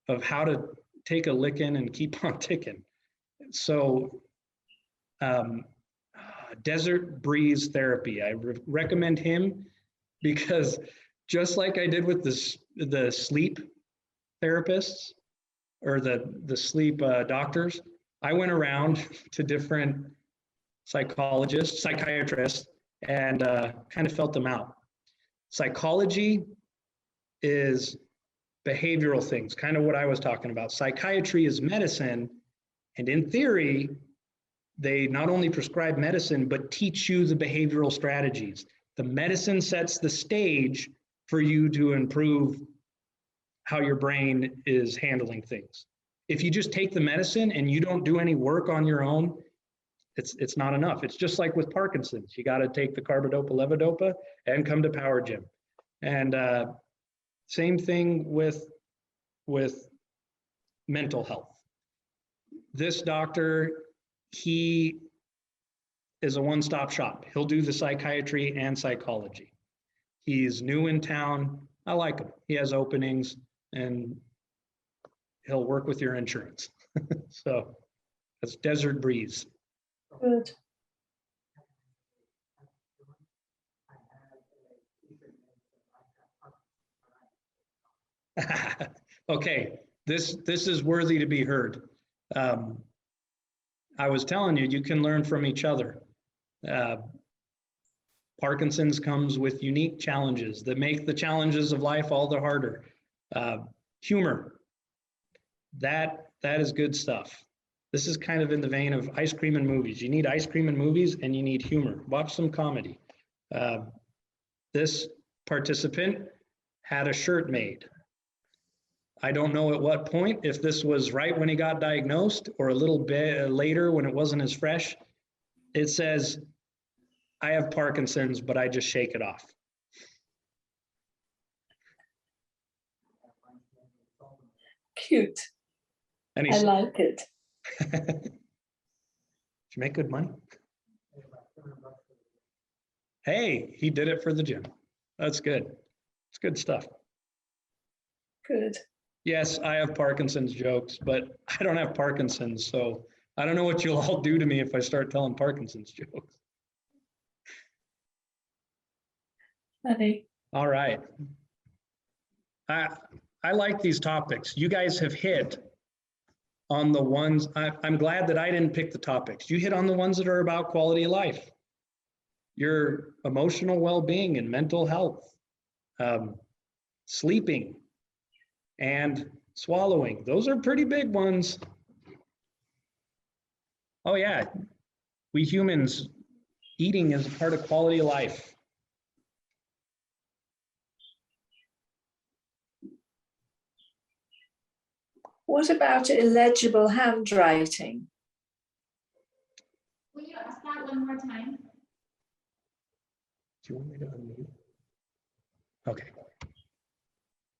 of how to take a licking and keep on ticking. So Desert Breeze Therapy, I recommend him because just like I did with the sleep therapists or the sleep doctors, I went around to different psychologists, psychiatrists, and kind of felt them out. Psychology is behavioral things, kind of what I was talking about. Psychiatry is medicine, and in theory, they not only prescribe medicine, but teach you the behavioral strategies. The medicine sets the stage for you to improve how your brain is handling things. If you just take the medicine and you don't do any work on your own, it's not enough. It's just like with Parkinson's. You got to take the carbidopa, levodopa, and come to Power Gym. And same thing with mental health. This doctor, he is a one-stop shop. He'll do the psychiatry and psychology. He's new in town. I like him. He has openings and he'll work with your insurance. So that's Desert Breeze. Good. Okay, this is worthy to be heard. I was telling you, you can learn from each other. Parkinson's comes with unique challenges that make the challenges of life all the harder. Humor, that is good stuff. This is kind of in the vein of ice cream and movies. You need ice cream and movies, and you need humor. Watch some comedy. This participant had a shirt made. I don't know at what point, if this was right when he got diagnosed or a little bit later when it wasn't as fresh. It says, I have Parkinson's, but I just shake it off. Cute. And I like it. Did you make good money? Hey, he did it for the gym. That's good. It's good stuff. Good. Yes, I have Parkinson's jokes, but I don't have Parkinson's, so I don't know what you'll all do to me if I start telling Parkinson's jokes. Funny. All right. I like these topics. You guys have hit on the ones, I'm glad that I didn't pick the topics. You hit on the ones that are about quality of life, your emotional well-being and mental health, sleeping, and swallowing. Those are pretty big ones. Oh yeah, we humans, eating is a part of quality of life. What about illegible handwriting? Will you ask that one more time? Do you want me to unmute? Okay.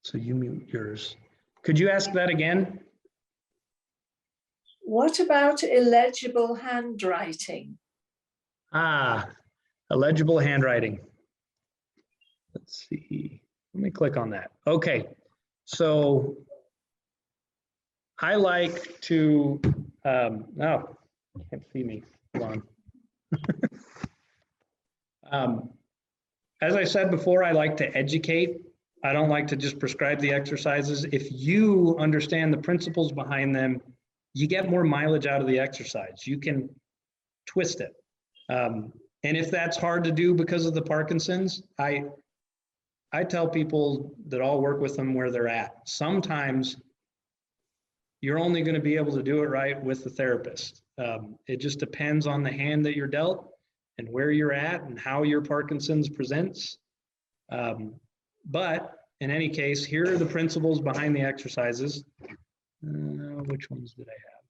So you mute yours. Could you ask that again? What about illegible handwriting? Illegible handwriting. Let's see. Let me click on that. Okay. So I like to, oh, can't see me. Hold on. As I said before, I like to educate. I don't like to just prescribe the exercises. If you understand the principles behind them, you get more mileage out of the exercise. You can twist it. And if that's hard to do because of the Parkinson's, I tell people that I'll work with them where they're at. Sometimes you're only going to be able to do it right with the therapist. It just depends on the hand that you're dealt and where you're at and how your Parkinson's presents. But in any case, here are the principles behind the exercises. Which ones did I have?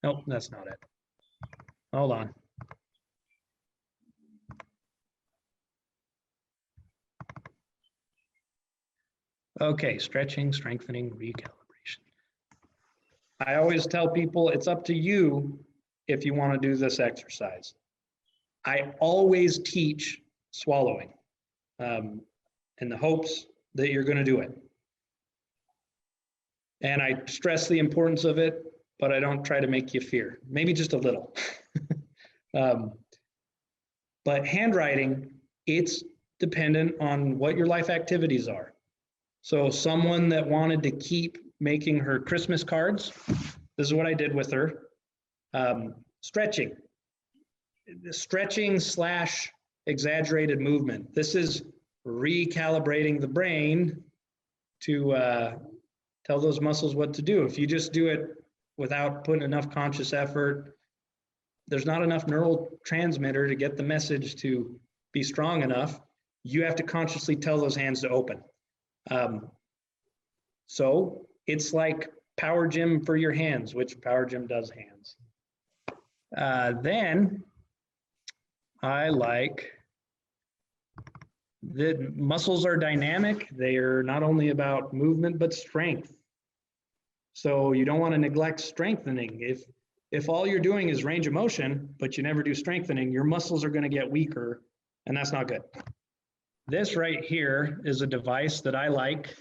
Nope, that's not it. Hold on. Okay, stretching, strengthening, recalibration. I always tell people it's up to you if you want to do this exercise. I always teach swallowing in the hopes that you're going to do it. And I stress the importance of it, but I don't try to make you fear, maybe just a little. But handwriting, it's dependent on what your life activities are. So someone that wanted to keep making her Christmas cards, this is what I did with her. Stretching / exaggerated movement. This is recalibrating the brain to tell those muscles what to do. If you just do it without putting enough conscious effort, there's not enough neurotransmitter to get the message to be strong enough. You have to consciously tell those hands to open. So it's like power gym for your hands, which power gym does hands. Then I like the muscles are dynamic. They are not only about movement, but strength. So you don't want to neglect strengthening. If all you're doing is range of motion, but you never do strengthening, your muscles are going to get weaker, and that's not good. This right here is a device that I like.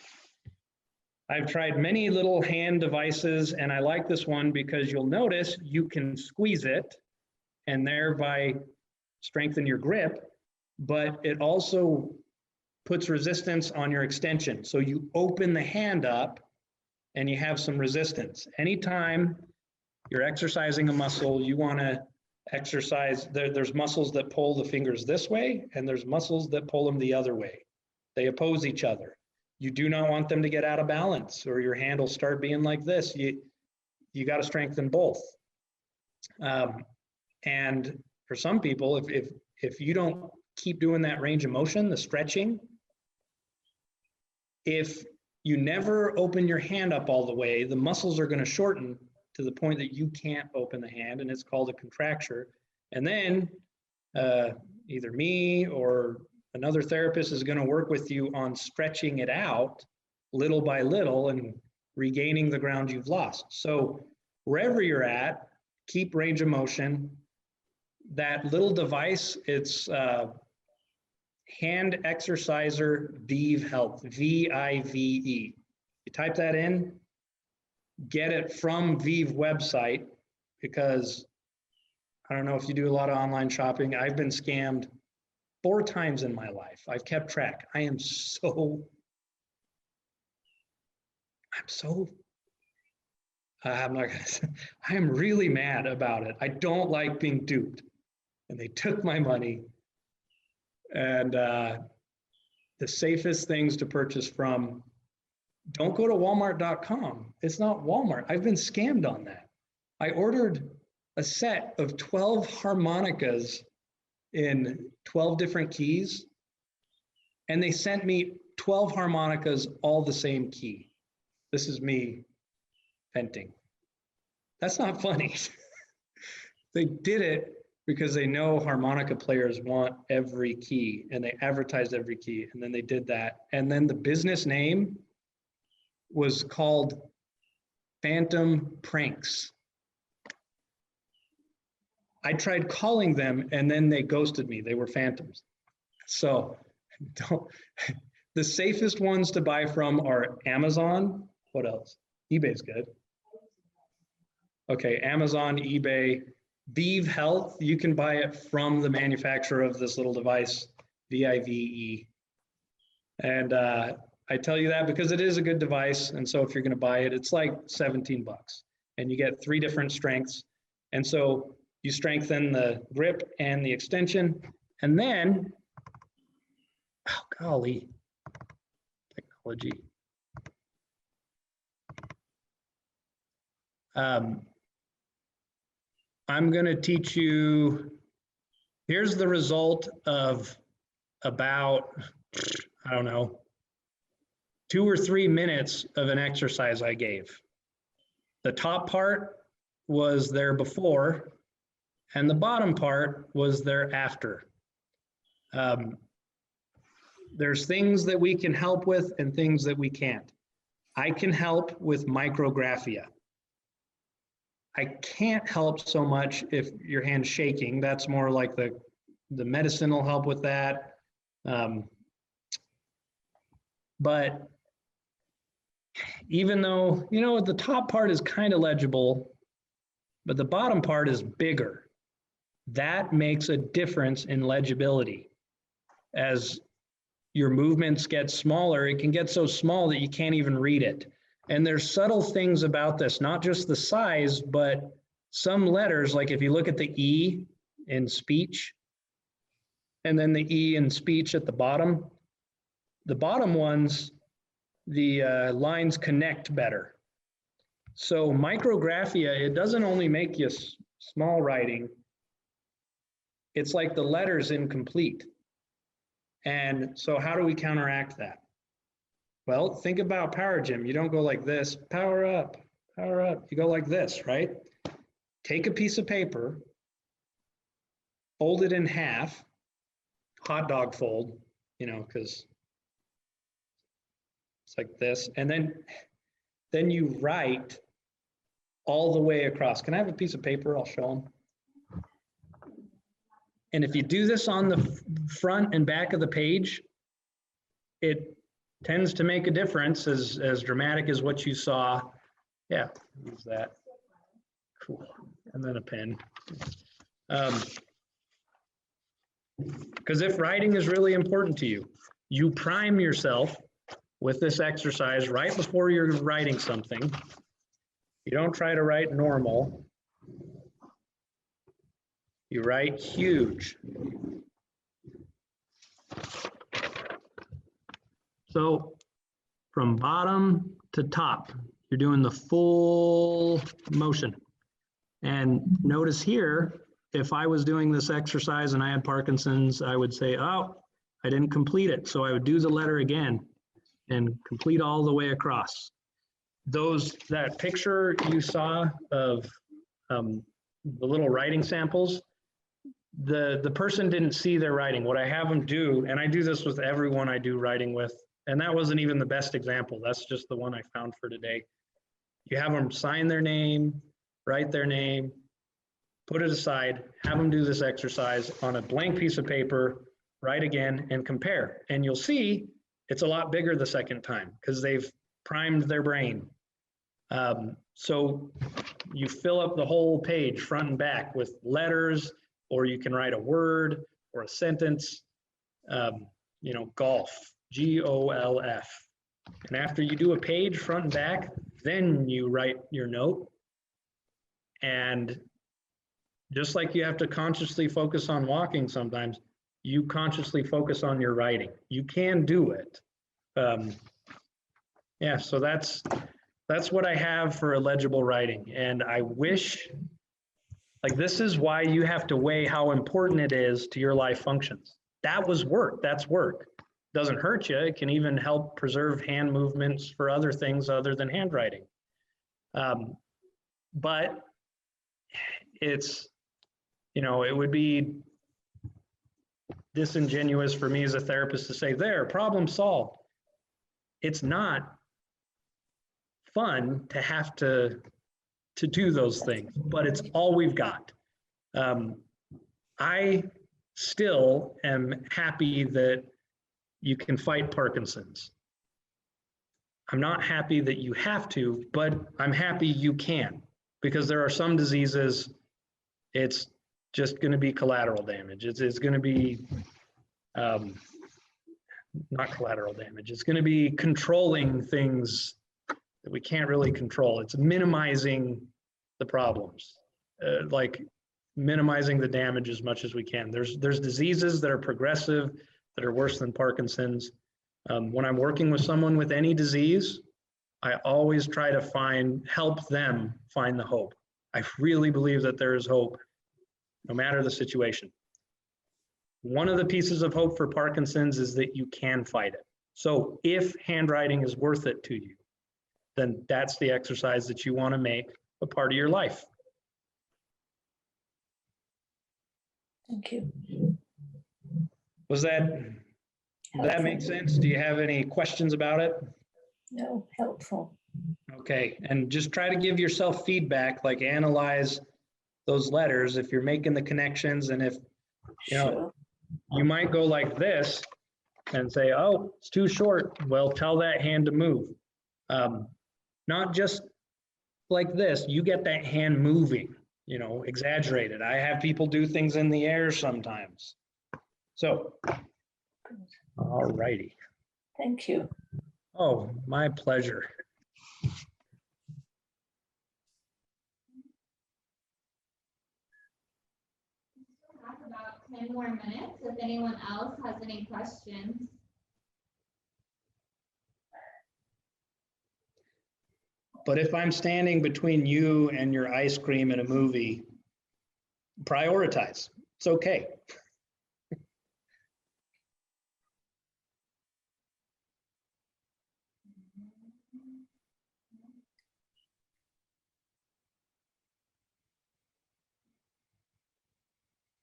I've tried many little hand devices, and I like this one because you'll notice you can squeeze it and thereby strengthen your grip, but it also puts resistance on your extension. So you open the hand up and you have some resistance. Anytime you're exercising a muscle, you want to exercise, there's muscles that pull the fingers this way, and there's muscles that pull them the other way. They oppose each other. You do not want them to get out of balance, or your hand will start being like this. You got to strengthen both. And for some people, if you don't keep doing that range of motion, the stretching, if you never open your hand up all the way, the muscles are going to shorten to the point that you can't open the hand, and it's called a contracture. And then either me or another therapist is going to work with you on stretching it out little by little and regaining the ground you've lost. So wherever you're at, keep range of motion. That little device, it's Hand Exerciser Vive Health, V-I-V-E. You type that in, get it from Vive website, because I don't know if you do a lot of online shopping. I've been scammed 4 times in my life. I've kept track. I'm not gonna say, I am really mad about it. I don't like being duped. And they took my money. And the safest things to purchase from, don't go to Walmart.com. It's not Walmart. I've been scammed on that. I ordered a set of 12 harmonicas in 12 different keys, and they sent me 12 harmonicas, all the same key. This is me venting. That's not funny. They did it because they know harmonica players want every key, and they advertised every key, and then they did that. And then the business name was called Phantom Pranks. I tried calling them, and then they ghosted me. They were phantoms. So the safest ones to buy from are Amazon. What else? eBay's good. Okay, Amazon, eBay. Vive Health, you can buy it from the manufacturer of this little device, V-I-V-E. And I tell you that because it is a good device. And so if you're going to buy it, it's like 17 bucks. And you get 3 different strengths. And so you strengthen the grip and the extension. And then, oh, golly, technology. I'm going to teach you, here's the result of about, I don't know, 2 or 3 minutes of an exercise I gave. The top part was there before, and the bottom part was there after. There's things that we can help with and things that we can't. I can help with micrographia. I can't help so much if your hand's shaking. That's more like the medicine will help with that. But even though, you know, the top part is kind of legible, but the bottom part is bigger. That makes a difference in legibility. As your movements get smaller, it can get so small that you can't even read it. And there's subtle things about this, not just the size, but some letters, like if you look at the E in speech, and then the E in speech at the bottom ones, the lines connect better. So micrographia, it doesn't only make you small writing, it's like the letters incomplete. And so how do we counteract that? Well, think about power gym. You don't go like this, power up, power up. You go like this, right? Take a piece of paper, fold it in half, hot dog fold, you know, because it's like this. And then you write all the way across. Can I have a piece of paper? I'll show them. And if you do this on the front and back of the page, it tends to make a difference, as dramatic as what you saw. Yeah, use that. Cool. And then a pen. Because if writing is really important to you, you prime yourself with this exercise right before you're writing something. You don't try to write normal. You write huge. So from bottom to top, you're doing the full motion. And notice here, if I was doing this exercise and I had Parkinson's, I would say, oh, I didn't complete it. So I would do the letter again and complete all the way across. That picture you saw of the little writing samples, the person didn't see their writing. What I have them do, and I do this with everyone I do writing with, and that wasn't even the best example. That's just the one I found for today. You have them sign their name, write their name, put it aside, have them do this exercise on a blank piece of paper, write again, and compare. And you'll see it's a lot bigger the second time because they've primed their brain. So you fill up the whole page front and back with letters, or you can write a word or a sentence, you know, golf, G-O-L-F. And after you do a page front and back, then you write your note. And just like you have to consciously focus on walking sometimes, you consciously focus on your writing. You can do it. Yeah, so that's what I have for illegible writing. And I wish, like, this is why you have to weigh how important it is to your life functions. That was work, that's work. Doesn't hurt you, it can even help preserve hand movements for other things other than handwriting. But it's, you know, it would be disingenuous for me as a therapist to say, there, problem solved. It's not fun to have to do those things, but it's all we've got. I still am happy that you can fight Parkinson's. I'm not happy that you have to, but I'm happy you can, because there are some diseases, it's just going to be collateral damage. It's going to be not collateral damage. It's going to be controlling things that we can't really control. It's minimizing the problems, like minimizing the damage as much as we can. There's diseases that are progressive, that are worse than Parkinson's. When I'm working with someone with any disease, I always try to help them find the hope. I really believe that there is hope, no matter the situation. One of the pieces of hope for Parkinson's is that you can fight it. So if handwriting is worth it to you, then that's the exercise that you want to make a part of your life. Thank you. Did that make sense? Do you have any questions about it? No, helpful. Okay, and just try to give yourself feedback, like analyze those letters if you're making the connections, and if, you know, Sure. you might go like this and say, oh, it's too short. Well, tell that hand to move. Not just like this, you get that hand moving, you know, exaggerated. I have people do things in the air sometimes. So, all righty. Thank you. Oh, my pleasure. We have about 10 more minutes if anyone else has any questions. But if I'm standing between you and your ice cream in a movie, prioritize. It's okay.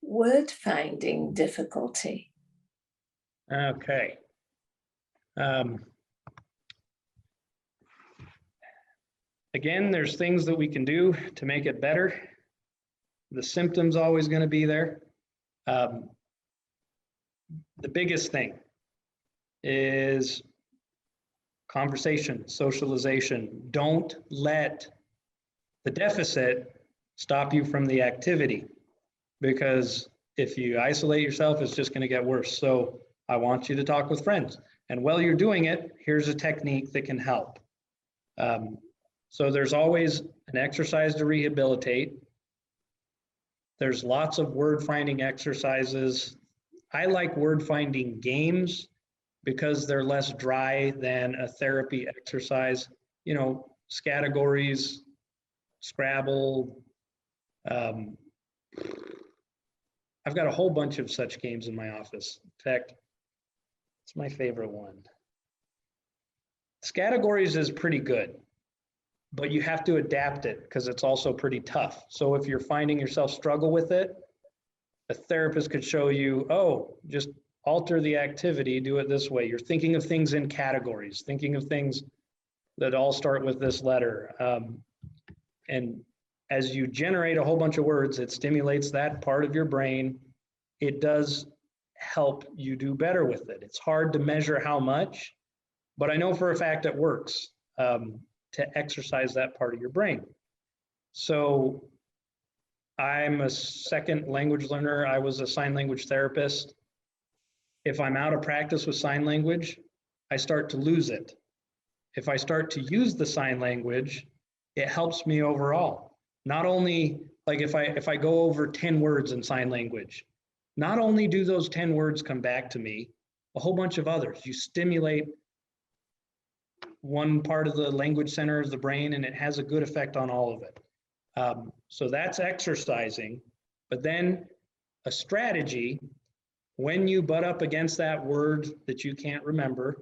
Word finding difficulty. Okay. Again, there's things that we can do to make it better. The symptom's always going to be there. The biggest thing is conversation, socialization. Don't let the deficit stop you from the activity, because if you isolate yourself, it's just going to get worse. So I want you to talk with friends. And while you're doing it, here's a technique that can help. So there's always an exercise to rehabilitate. There's lots of word finding exercises. I like word finding games because they're less dry than a therapy exercise. You know, categories, Scrabble, Um, I've got a whole bunch of such games in my office. In fact, it's my favorite one. Categories is pretty good, but you have to adapt it because it's also pretty tough. So if you're finding yourself struggle with it, a therapist could show you, oh, just alter the activity, do it this way. You're thinking of things in categories, thinking of things that all start with this letter. And as you generate a whole bunch of words, it stimulates that part of your brain. It does help you do better with it. It's hard to measure how much, but I know for a fact it works to exercise that part of your brain. So I'm a second language learner. I was a sign language therapist. If I'm out of practice with sign language, I start to lose it. If I start to use the sign language, it helps me overall. Not only like if I go over 10 words in sign language, not only do those 10 words come back to me, a whole bunch of others. You stimulate one part of the language center of the brain and it has a good effect on all of it. So that's exercising, but then a strategy, when you butt up against that word that you can't remember,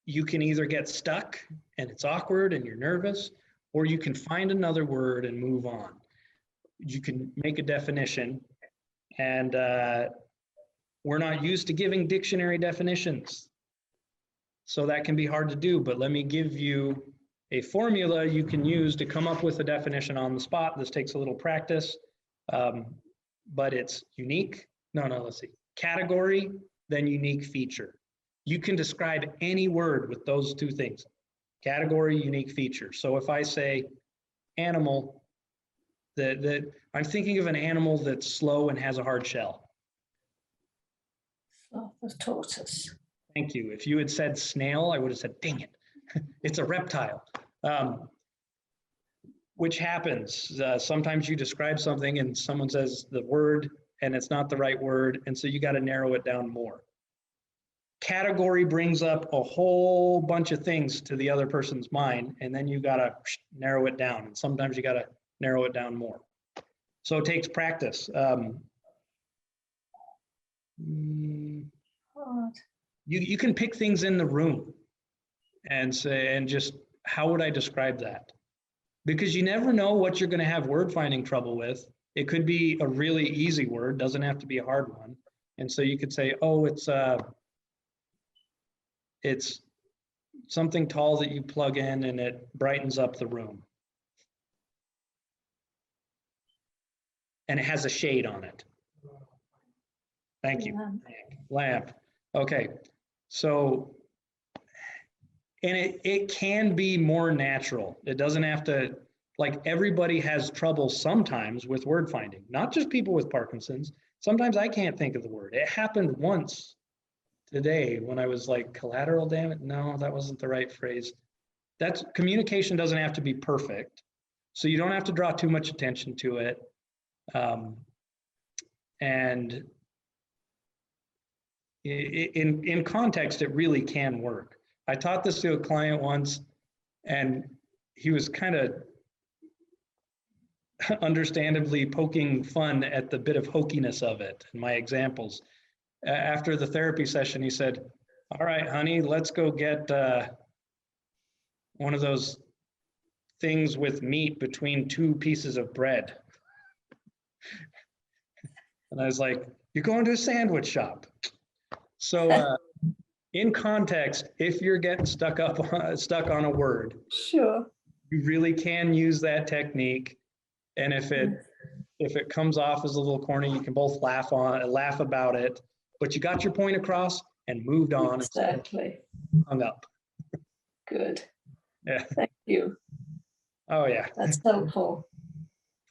you can either get stuck and it's awkward and you're nervous, or you can find another word and move on. You can make a definition, and we're not used to giving dictionary definitions. So that can be hard to do, but let me give you a formula you can use to come up with a definition on the spot. This takes a little practice, but it's unique. Let's see. Category, then unique feature. You can describe any word with those two things. Category, unique feature. So if I say animal, that I'm thinking of an animal that's slow and has a hard shell. Sloth the tortoise. Thank you. If you had said snail, I would have said, dang it, it's a reptile. Which happens. Sometimes you describe something and someone says the word and it's not the right word, and so you got to narrow it down more. Category brings up a whole bunch of things to the other person's mind, and then you got to narrow it down, and sometimes you got to narrow it down more. So it takes practice. You can pick things in the room and say, and just, how would I describe that? Because you never know what you're going to have word finding trouble with. It could be a really easy word, doesn't have to be a hard one. And so you could say, oh, it's something tall that you plug in and it brightens up the room. And it has a shade on it. Thank you. Lamp. Okay. So, and it can be more natural. It doesn't have to, like, everybody has trouble sometimes with word finding, not just people with Parkinson's. Sometimes I can't think of the word. It happened once today when I was like, collateral damage. No, that wasn't the right phrase. That's, communication doesn't have to be perfect. So you don't have to draw too much attention to it. And in context, it really can work. I taught this to a client once, and he was kind of understandably poking fun at the bit of hokiness of it and my examples. After the therapy session, he said, all right, honey, let's go get one of those things with meat between two pieces of bread. And I was like, you're going to a sandwich shop. So in context, if you're getting stuck on a word, Sure. you really can use that technique. And if it comes off as a little corny, you can both laugh about it. But you got your point across and moved on. Exactly. Hung up. Good. Yeah. Thank you. Oh yeah. That's helpful.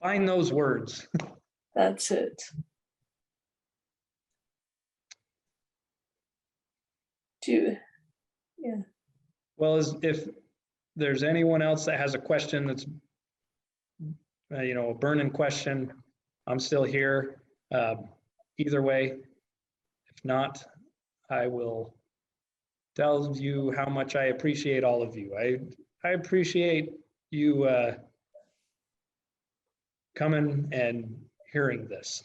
Find those words. That's it. Yeah. Well, if there's anyone else that has a question that's, a burning question, I'm still here. Either way, if not, I will tell you how much I appreciate all of you. I appreciate you coming and hearing this.